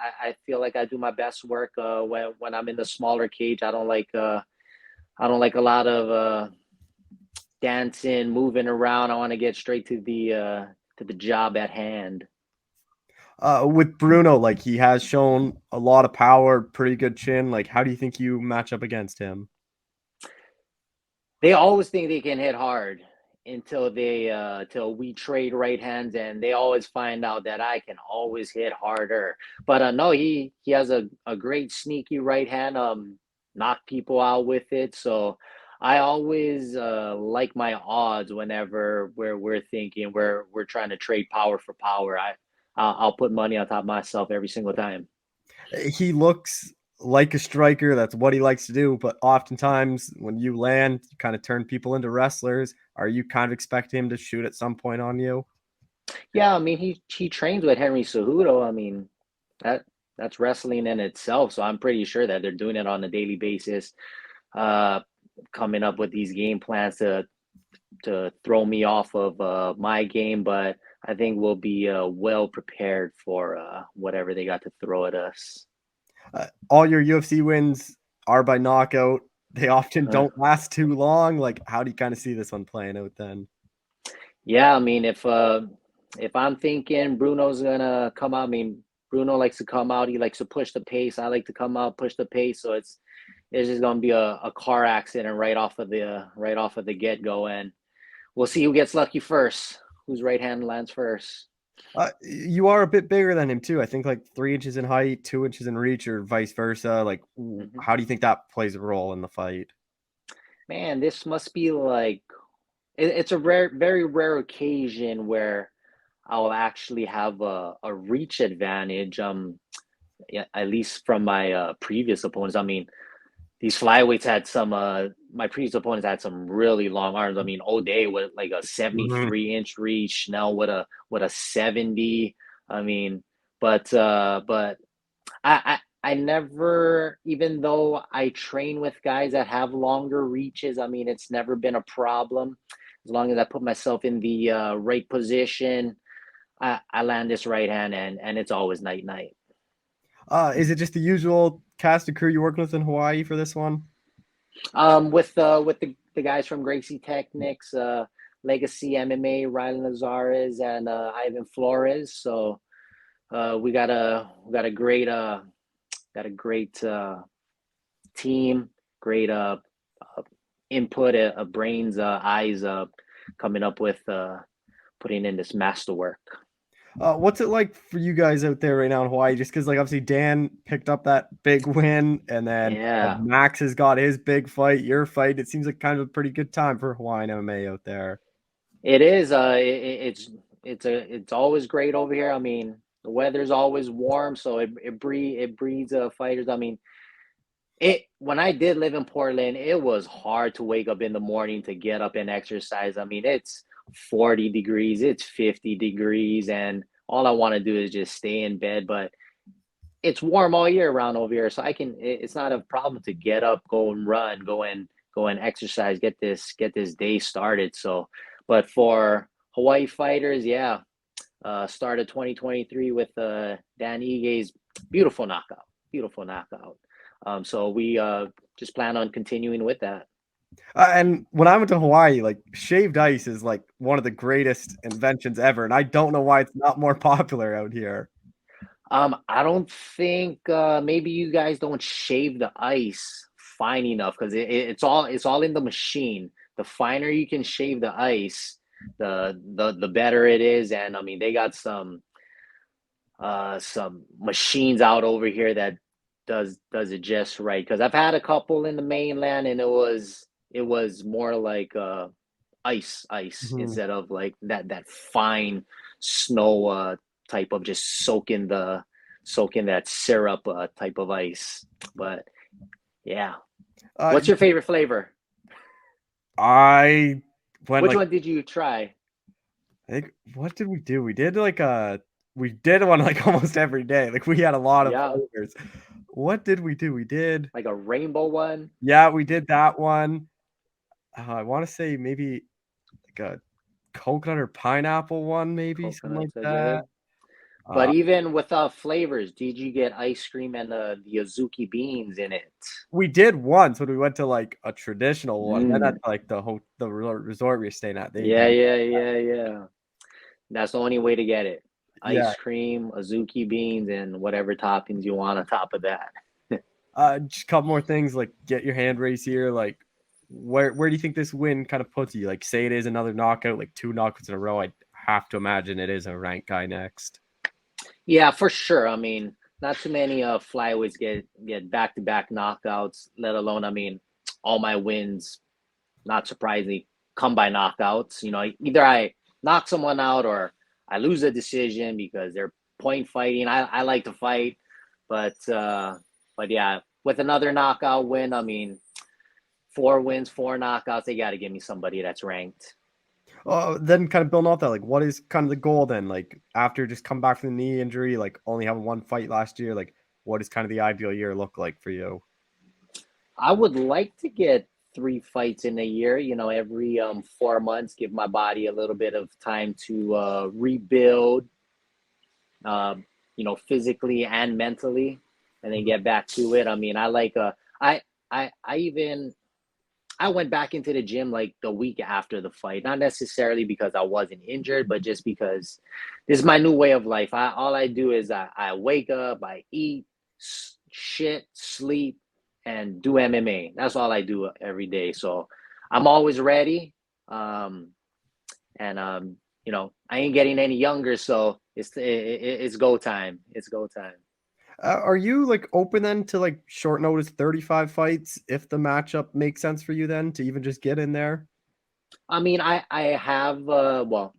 feel like I do my best work when I'm in the smaller cage. I don't like a lot of dancing, moving around. I want to get straight to the job at hand. With Bruno, like he has shown a lot of power, pretty good chin. Like, how do you think you match up against him? They always think they can hit hard until we trade right hands, and they always find out that I can always hit harder. But no, he has a great sneaky right hand, knock people out with it. So I always like my odds whenever we're thinking we're trying to trade power for power. I'll put money on top of myself every single time. He looks like a striker. That's what he likes to do. But oftentimes when you land, you kind of turn people into wrestlers. Are you kind of expecting him to shoot at some point on you? Yeah, I mean he trains with Henry Cejudo. I mean that's wrestling in itself. So I'm pretty sure that they're doing it on a daily basis, coming up with these game plans to throw me off of my game. But I think we'll be well prepared for whatever they got to throw at us. All your UFC wins are by knockout. They often don't last too long. Like, how do you kind of see this one playing out then? Yeah, I mean, if I'm thinking Bruno's gonna come out, I mean, Bruno likes to come out. He likes to push the pace. I like to come out, push the pace. So it's just gonna be a car accident right off of the get go, and we'll see who gets lucky first. Whose right hand lands first. You are a bit bigger than him too. I think like 3 inches in height, 2 inches in reach, or vice versa. Like, how do you think that plays a role in the fight? Man, this must be like it's a very rare occasion where I'll actually have a reach advantage. Yeah, at least from my previous opponents. I mean, these flyweights had some. My previous opponents had some really long arms. I mean, O'Day with like a 73-inch reach, Schnell with a 70. I mean, but I never, even though I train with guys that have longer reaches. I mean, it's never been a problem as long as I put myself in the right position. I land this right hand, and it's always night. Is it just the usual cast of crew you're working with in Hawaii for this one? With the guys from Gracie Technics, Legacy MMA, Rylan Lazares, and Ivan Flores. So we got a great team, great input, a brain's eyes coming up with putting in this masterwork. What's it like for you guys out there right now in Hawaii? Just because, like, obviously Dan picked up that big win, and then Yeah, Max has got his big fight, your fight. It seems like kind of a pretty good time for Hawaiian MMA out there. it is. It's always great over here. I mean, the weather's always warm, so it breeds fighters. I mean, when I did live in Portland, it was hard to wake up in the morning to get up and exercise. I mean, it's 40 degrees, it's 50 degrees, and all I want to do is just stay in bed. But it's warm all year round over here, so it's not a problem to get up, go and run, go and exercise, get this day started. So, but for Hawaii fighters, yeah, started 2023 with Dan Ige's beautiful knockout. So we just plan on continuing with that. And when I went to Hawaii, like, shaved ice is like one of the greatest inventions ever, and I don't know why it's not more popular out here. I don't think maybe you guys don't shave the ice fine enough because it's all in the machine. The finer you can shave the ice, the better it is. And I mean, they got some machines out over here that does it just right. Because I've had a couple in the mainland, and it was more like ice instead of like that fine snow type of just soaking that syrup type of ice. But yeah, what's your favorite flavor? I went Which one did you try? I think, what did we do? We did one like almost every day. Like, we had a lot of flavors. What did we do? We did like a rainbow one. Yeah, we did that one. I want to say maybe like a coconut or pineapple one, maybe something like that. But even without flavors, did you get ice cream and the azuki beans in it? We did once when we went to like a traditional one. Then that's like the resort we were staying at. Yeah. That's the only way to get it. Ice cream, azuki beans, and whatever toppings you want on top of that. Just a couple more things, like, get your hand raised here. Like, where do you think this win kind of puts you? Like, say it is another knockout, like 2 knockouts in a row. I have to imagine it is a ranked guy next. Yeah, for sure. I mean, not too many flyweights get back-to-back knockouts, let alone, I mean, all my wins, not surprisingly, come by knockouts. You know, either I knock someone out or I lose a decision because they're point fighting. I like to fight, but yeah, with another knockout win, I mean, 4 wins, 4 knockouts, they got to give me somebody that's ranked. Then kind of building off that, like, what is kind of the goal then? Like, after just come back from the knee injury, like only having 1 fight last year, like, what does kind of the ideal year look like for you? I would like to get 3 fights in a year, you know, every 4 months, give my body a little bit of time to rebuild, you know, physically and mentally, and then get back to it. I mean, I went back into the gym like the week after the fight, not necessarily because I wasn't injured, but just because this is my new way of life. All I do is I wake up, I eat, shit, sleep, and do MMA. That's all I do every day. So I'm always ready. You know, I ain't getting any younger, so it's go time. It's go time. Are you like open then to like short notice 35 fights if the matchup makes sense for you then to even just get in there? I mean, I have well,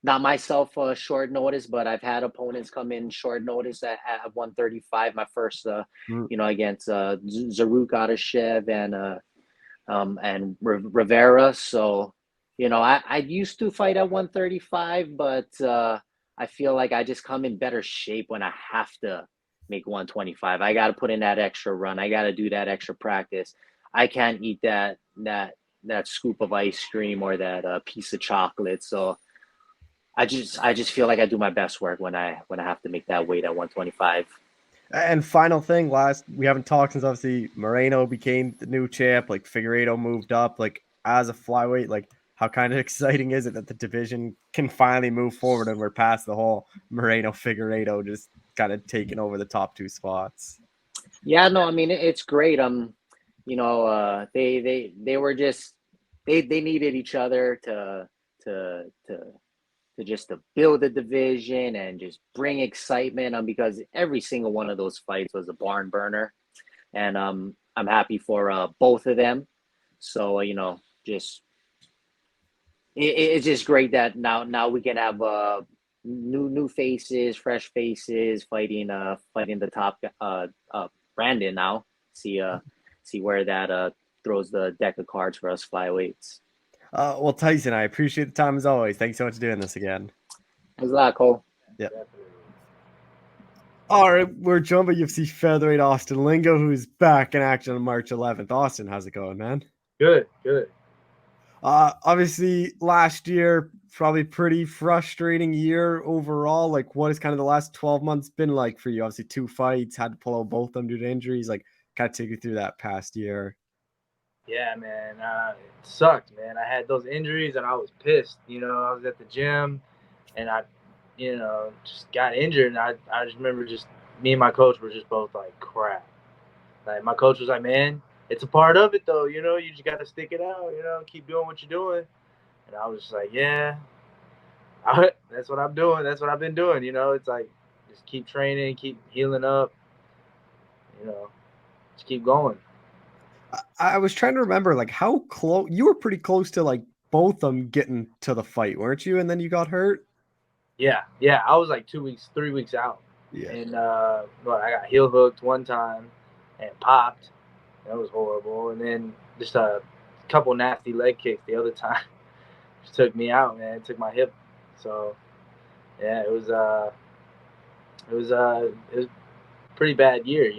not myself short notice, but I've had opponents come in short notice at 135. My first, you know, against Zaruk Adashev and Rivera. So, you know, I used to fight at 135, but I feel like I just come in better shape when I have to make 125. I got to put in that extra run. I got to do that extra practice. I can't eat that scoop of ice cream or that piece of chocolate. So I just feel like I do my best work when I have to make that weight at 125. And final thing, we haven't talked since obviously Moreno became the new champ, like Figueiredo moved up, like as a flyweight, like how kind of exciting is it that the division can finally move forward and we're past the whole Moreno Figueiredo just kind of taking over the top 2 spots? Yeah, no, I mean it's great. they were just they needed each other to just to build a division and just bring excitement because every single one of those fights was a barn burner, and I'm happy for both of them. So just it's just great that now we can have new faces, fresh faces fighting the top Brandon now. See where that throws the deck of cards for us flyweights. Well, Tyson, I appreciate the time as always. Thanks so much for doing this again. Thanks a lot, Cole. Yep. All right, we're joined by UFC featherweight Austin Lingo, who's back in action on March 11th. Austin, how's it going, man? Good. Obviously, last year, probably pretty frustrating year overall. Like, what has kind of the last 12 months been like for you? Obviously, 2 fights, had to pull out both of them due to injuries. Like, kind of take you through that past year. Yeah, man. It sucked, man. I had those injuries and I was pissed. I was at the gym and I, just got injured. And I just remember me and my coach were just both like, crap. Like, my coach was like, man, it's a part of it though. You just got to stick it out, keep doing what you're doing. And I was just like, yeah, that's what I'm doing. That's what I've been doing. It's like, just keep training, keep healing up, just keep going. I was trying to remember, like, how close you were. Pretty close to like both of them getting to the fight, weren't you? And then you got hurt. Yeah. I was like 3 weeks out. Yeah. And I got heel hooked one time and popped. That was horrible. And then just a couple nasty leg kicks the other time. Just took me out, man. It took my hip. So yeah, it was a pretty bad year,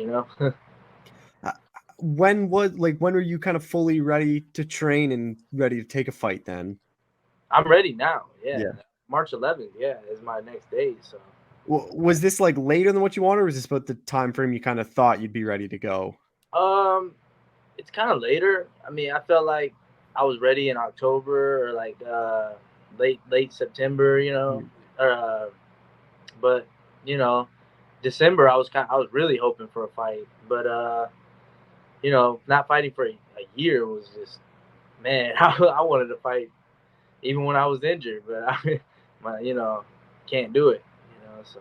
When were you kind of fully ready to train and ready to take a fight then? I'm ready now. Yeah. Yeah. March 11th, is my next day. So was this like later than what you wanted, or was this about the time frame you kind of thought you'd be ready to go? It's kind of later. I mean, I felt like I was ready in October or like late September, but December I was really hoping for a fight, but not fighting for a year was just, man, I wanted to fight even when I was injured, but can't do it, so.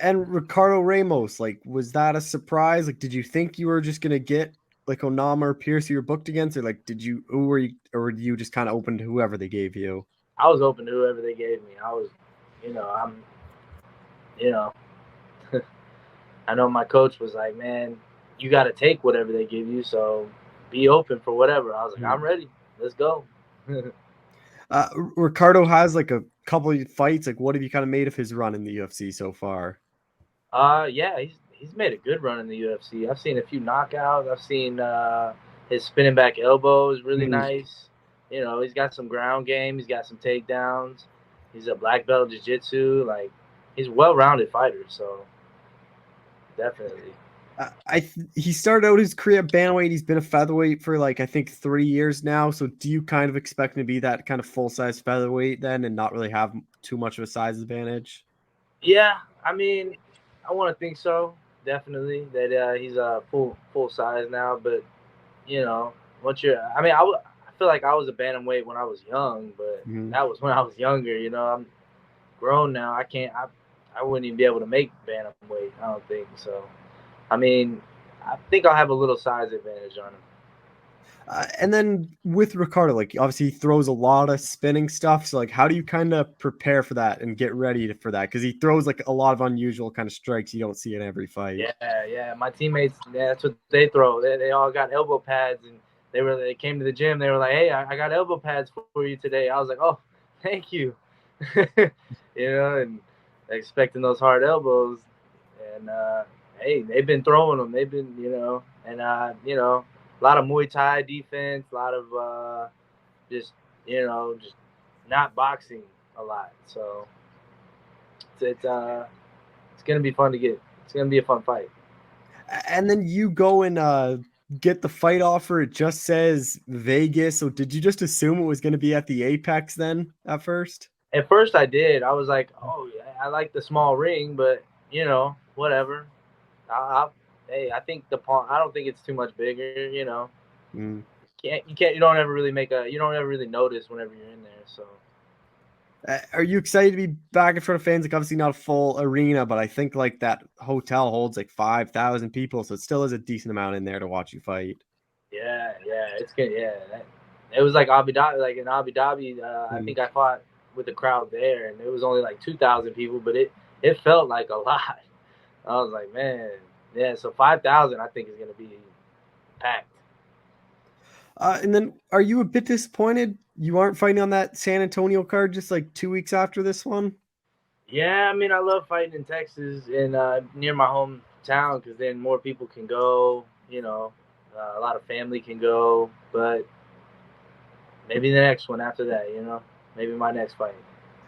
And Ricardo Ramos, like, was that a surprise? Like, did you think you were just gonna get like Onama or Pierce you were booked against, or like who were were you just kind of open to whoever they gave you? I was open to whoever they gave me. I was, I know my coach was like, man, you got to take whatever they give you, so be open for whatever. I was like, I'm ready. Let's go. Ricardo has like a couple of fights. Like, what have you kind of made of his run in the UFC so far? Yeah, he's made a good run in the UFC. I've seen a few knockouts. I've seen his spinning back elbow is really nice. He's got some ground game. He's got some takedowns. He's a black belt jiu-jitsu. Like, he's a well-rounded fighter, so definitely. He started out his career at bantamweight. He's been a featherweight for like, I think 3 years now. So do you kind of expect him to be that kind of full-size featherweight then and not really have too much of a size advantage? Yeah, I mean, I want to think so. Definitely that he's a full size now. But once I feel like I was a bantamweight when I was young, but that was when I was younger. I'm grown now. I wouldn't even be able to make bantamweight. I don't think so. I mean, I think I'll have a little size advantage on him. And then with Ricardo, like, obviously he throws a lot of spinning stuff. So like, how do you kind of prepare for that and get ready for that? Because he throws like a lot of unusual kind of strikes you don't see in every fight. Yeah. My teammates, that's what they throw. They all got elbow pads, and they came to the gym. They were like, hey, I got elbow pads for you today. I was like, oh, thank you. And expecting those hard elbows. And hey, they've been throwing them. They've been, and a lot of Muay Thai defense, a lot of just not boxing a lot. So it's gonna be fun to get. It's gonna be a fun fight. And then you go and get the fight offer. It just says Vegas. So did you just assume it was going to be at the Apex then at first? At first I did. I was like, oh, yeah, I like the small ring, but whatever. hey, I think I don't think it's too much bigger. You know, Mm. you don't ever really notice whenever you're in there. So. Are you excited to be back in front of fans? Like, obviously not a full arena, but I think like that hotel holds like 5,000 people, so it still is a decent amount in there to watch you fight. Yeah, it's good. Yeah, it was like Abu Dhabi. Like in Abu Dhabi, I think I fought with the crowd there, and it was only like 2,000 people, but it felt like a lot. I was like, man, yeah. So 5,000, I think is gonna be packed. And then, are you a bit disappointed you aren't fighting on that San Antonio card just like 2 weeks after this one? Yeah, I mean, I love fighting in Texas and near my hometown because then more people can go. You know, a lot of family can go, but maybe the next one after that. You know, maybe my next fight.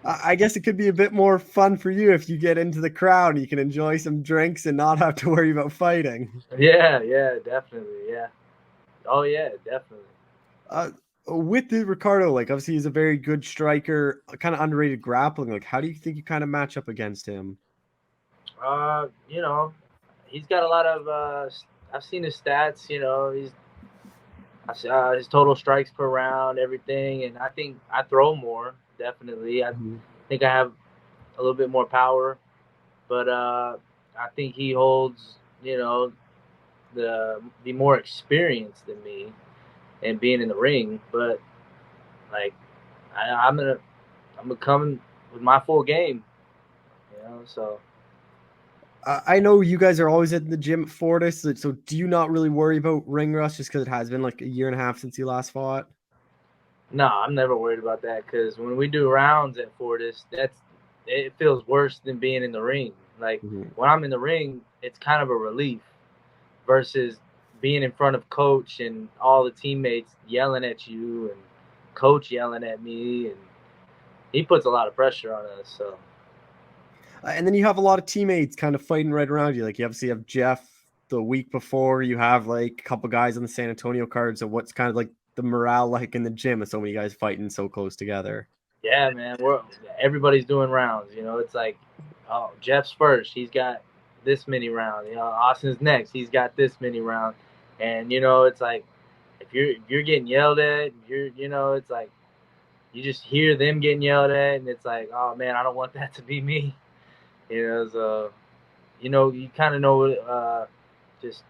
I guess it could be a bit more fun for you if you get into the crowd and you can enjoy some drinks and not have to worry about fighting. Yeah, definitely. Yeah. Oh, yeah, definitely. With the Ricardo, like obviously he's a very good striker, kind of underrated grappling. Like, how do you think you kind of match up against him? You know, he's got a lot of. I've seen his stats. You know, his total strikes per round, everything, and I think I throw more. Definitely, I think I have a little bit more power, but I think he holds. You know, the more experience than me, and being in the ring. But like, I'm gonna come with my full game. You know, so. I know you guys are always at the gym at Fortis, so do you not really worry about ring rust just because it has been like a year and a half since you last fought? No, I'm never worried about that because when we do rounds at Fortis, it feels worse than being in the ring. Like when I'm in the ring, it's kind of a relief versus being in front of coach and all the teammates yelling at you and coach yelling at me, and he puts a lot of pressure on us. So. And then you have a lot of teammates kind of fighting right around you. Like you obviously have Jeff the week before. You have like a couple guys on the San Antonio card. So what's kind of like the morale like in the gym with so many guys fighting so close together? Yeah, man. Everybody's doing rounds. You know, it's like, oh, Jeff's first. He's got this many rounds. You know, Austin's next. He's got this many rounds. And you know, it's like if you're getting yelled at, it's like you just hear them getting yelled at, and it's like, oh man, I don't want that to be me. You know, so you kind of know just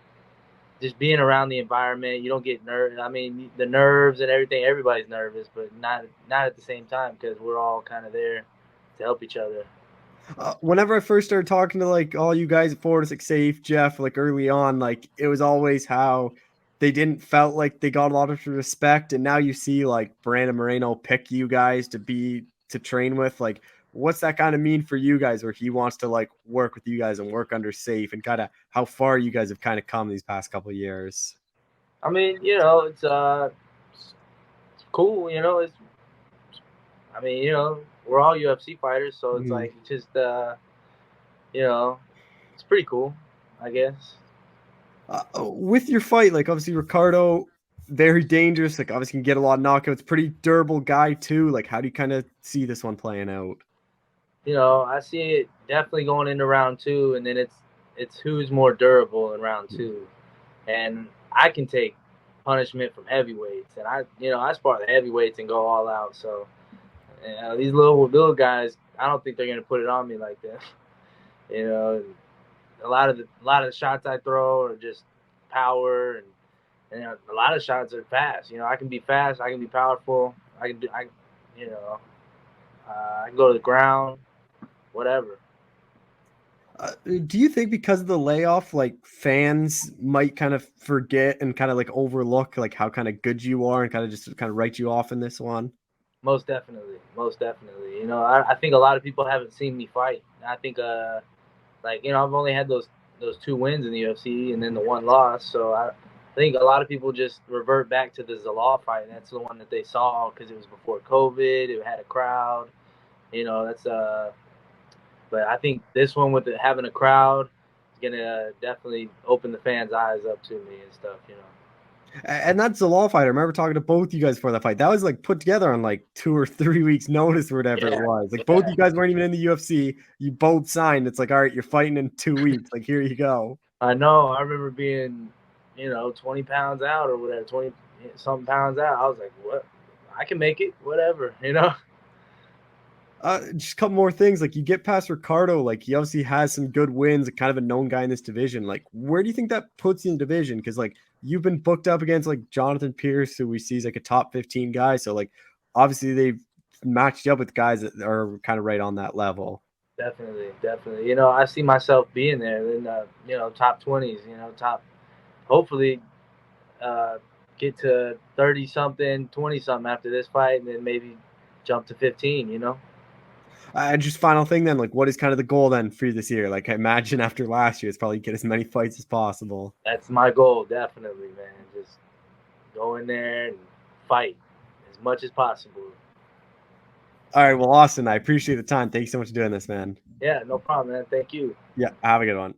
being around the environment, you don't get nervous. I mean, the nerves and everything, everybody's nervous, but not at the same time because we're all kind of there to help each other. Whenever I first started talking to like all you guys at Fortis, like Safe, Jeff, like early on, like it was always how they didn't felt like they got a lot of respect, and now you see like Brandon Moreno pick you guys to train with. Like, what's that kind of mean for you guys, where he wants to like work with you guys and work under Safe, and kind of how far you guys have kind of come these past couple of years? I mean, it's cool. I mean, we're all UFC fighters, so it's like just it's pretty cool, I guess. With your fight, like obviously Ricardo, very dangerous. Like obviously can get a lot of knockouts. Pretty durable guy too. Like how do you kind of see this one playing out? I see it definitely going into round 2, and then it's who's more durable in round 2, and I can take punishment from heavyweights, and I spar the heavyweights and go all out. So these little guys, I don't think they're gonna put it on me like that. A lot of the shots I throw are just power, and a lot of shots are fast. I can be fast, I can be powerful, I can go to the ground, whatever. Do you think because of the layoff, like fans might kind of forget and kind of like overlook like how kind of good you are and kind of just kind of write you off in this one? Most definitely. I think a lot of people haven't seen me fight. I think I've only had those 2 wins in the UFC and then the 1 loss. So I think a lot of people just revert back to the Zalal fight. And that's the one that they saw because it was before COVID. It had a crowd. But I think this one with having a crowd is gonna definitely open the fans' eyes up to me and stuff. And that's the law fight. I remember talking to both you guys before that fight. That was like put together on like 2 or 3 weeks notice or whatever it was. Like both you guys weren't even in the UFC. You both signed. It's like, all right, you're fighting in 2 weeks. Like, here you go. I know. I remember being, 20 pounds out or whatever, 20 something pounds out. I was like, what? I can make it, whatever, Just a couple more things. Like, you get past Ricardo, like he obviously has some good wins, kind of a known guy in this division. Like, where do you think that puts you in the division? Because like you've been booked up against like Jonathan Pierce, who we see is like a top 15 guy. So like obviously they've matched you up with guys that are kind of right on that level. Definitely. I see myself being there in the, top 20s, hopefully get to 30 something, 20 something after this fight, and then maybe jump to 15. Just final thing then, like what is kind of the goal then for you this year? Like I imagine after last year, it's probably get as many fights as possible. That's my goal, definitely, man. Just go in there and fight as much as possible. All right, well, Austin, I appreciate the time. Thank you so much for doing this, man. Yeah, no problem, man. Thank you. Yeah, have a good one.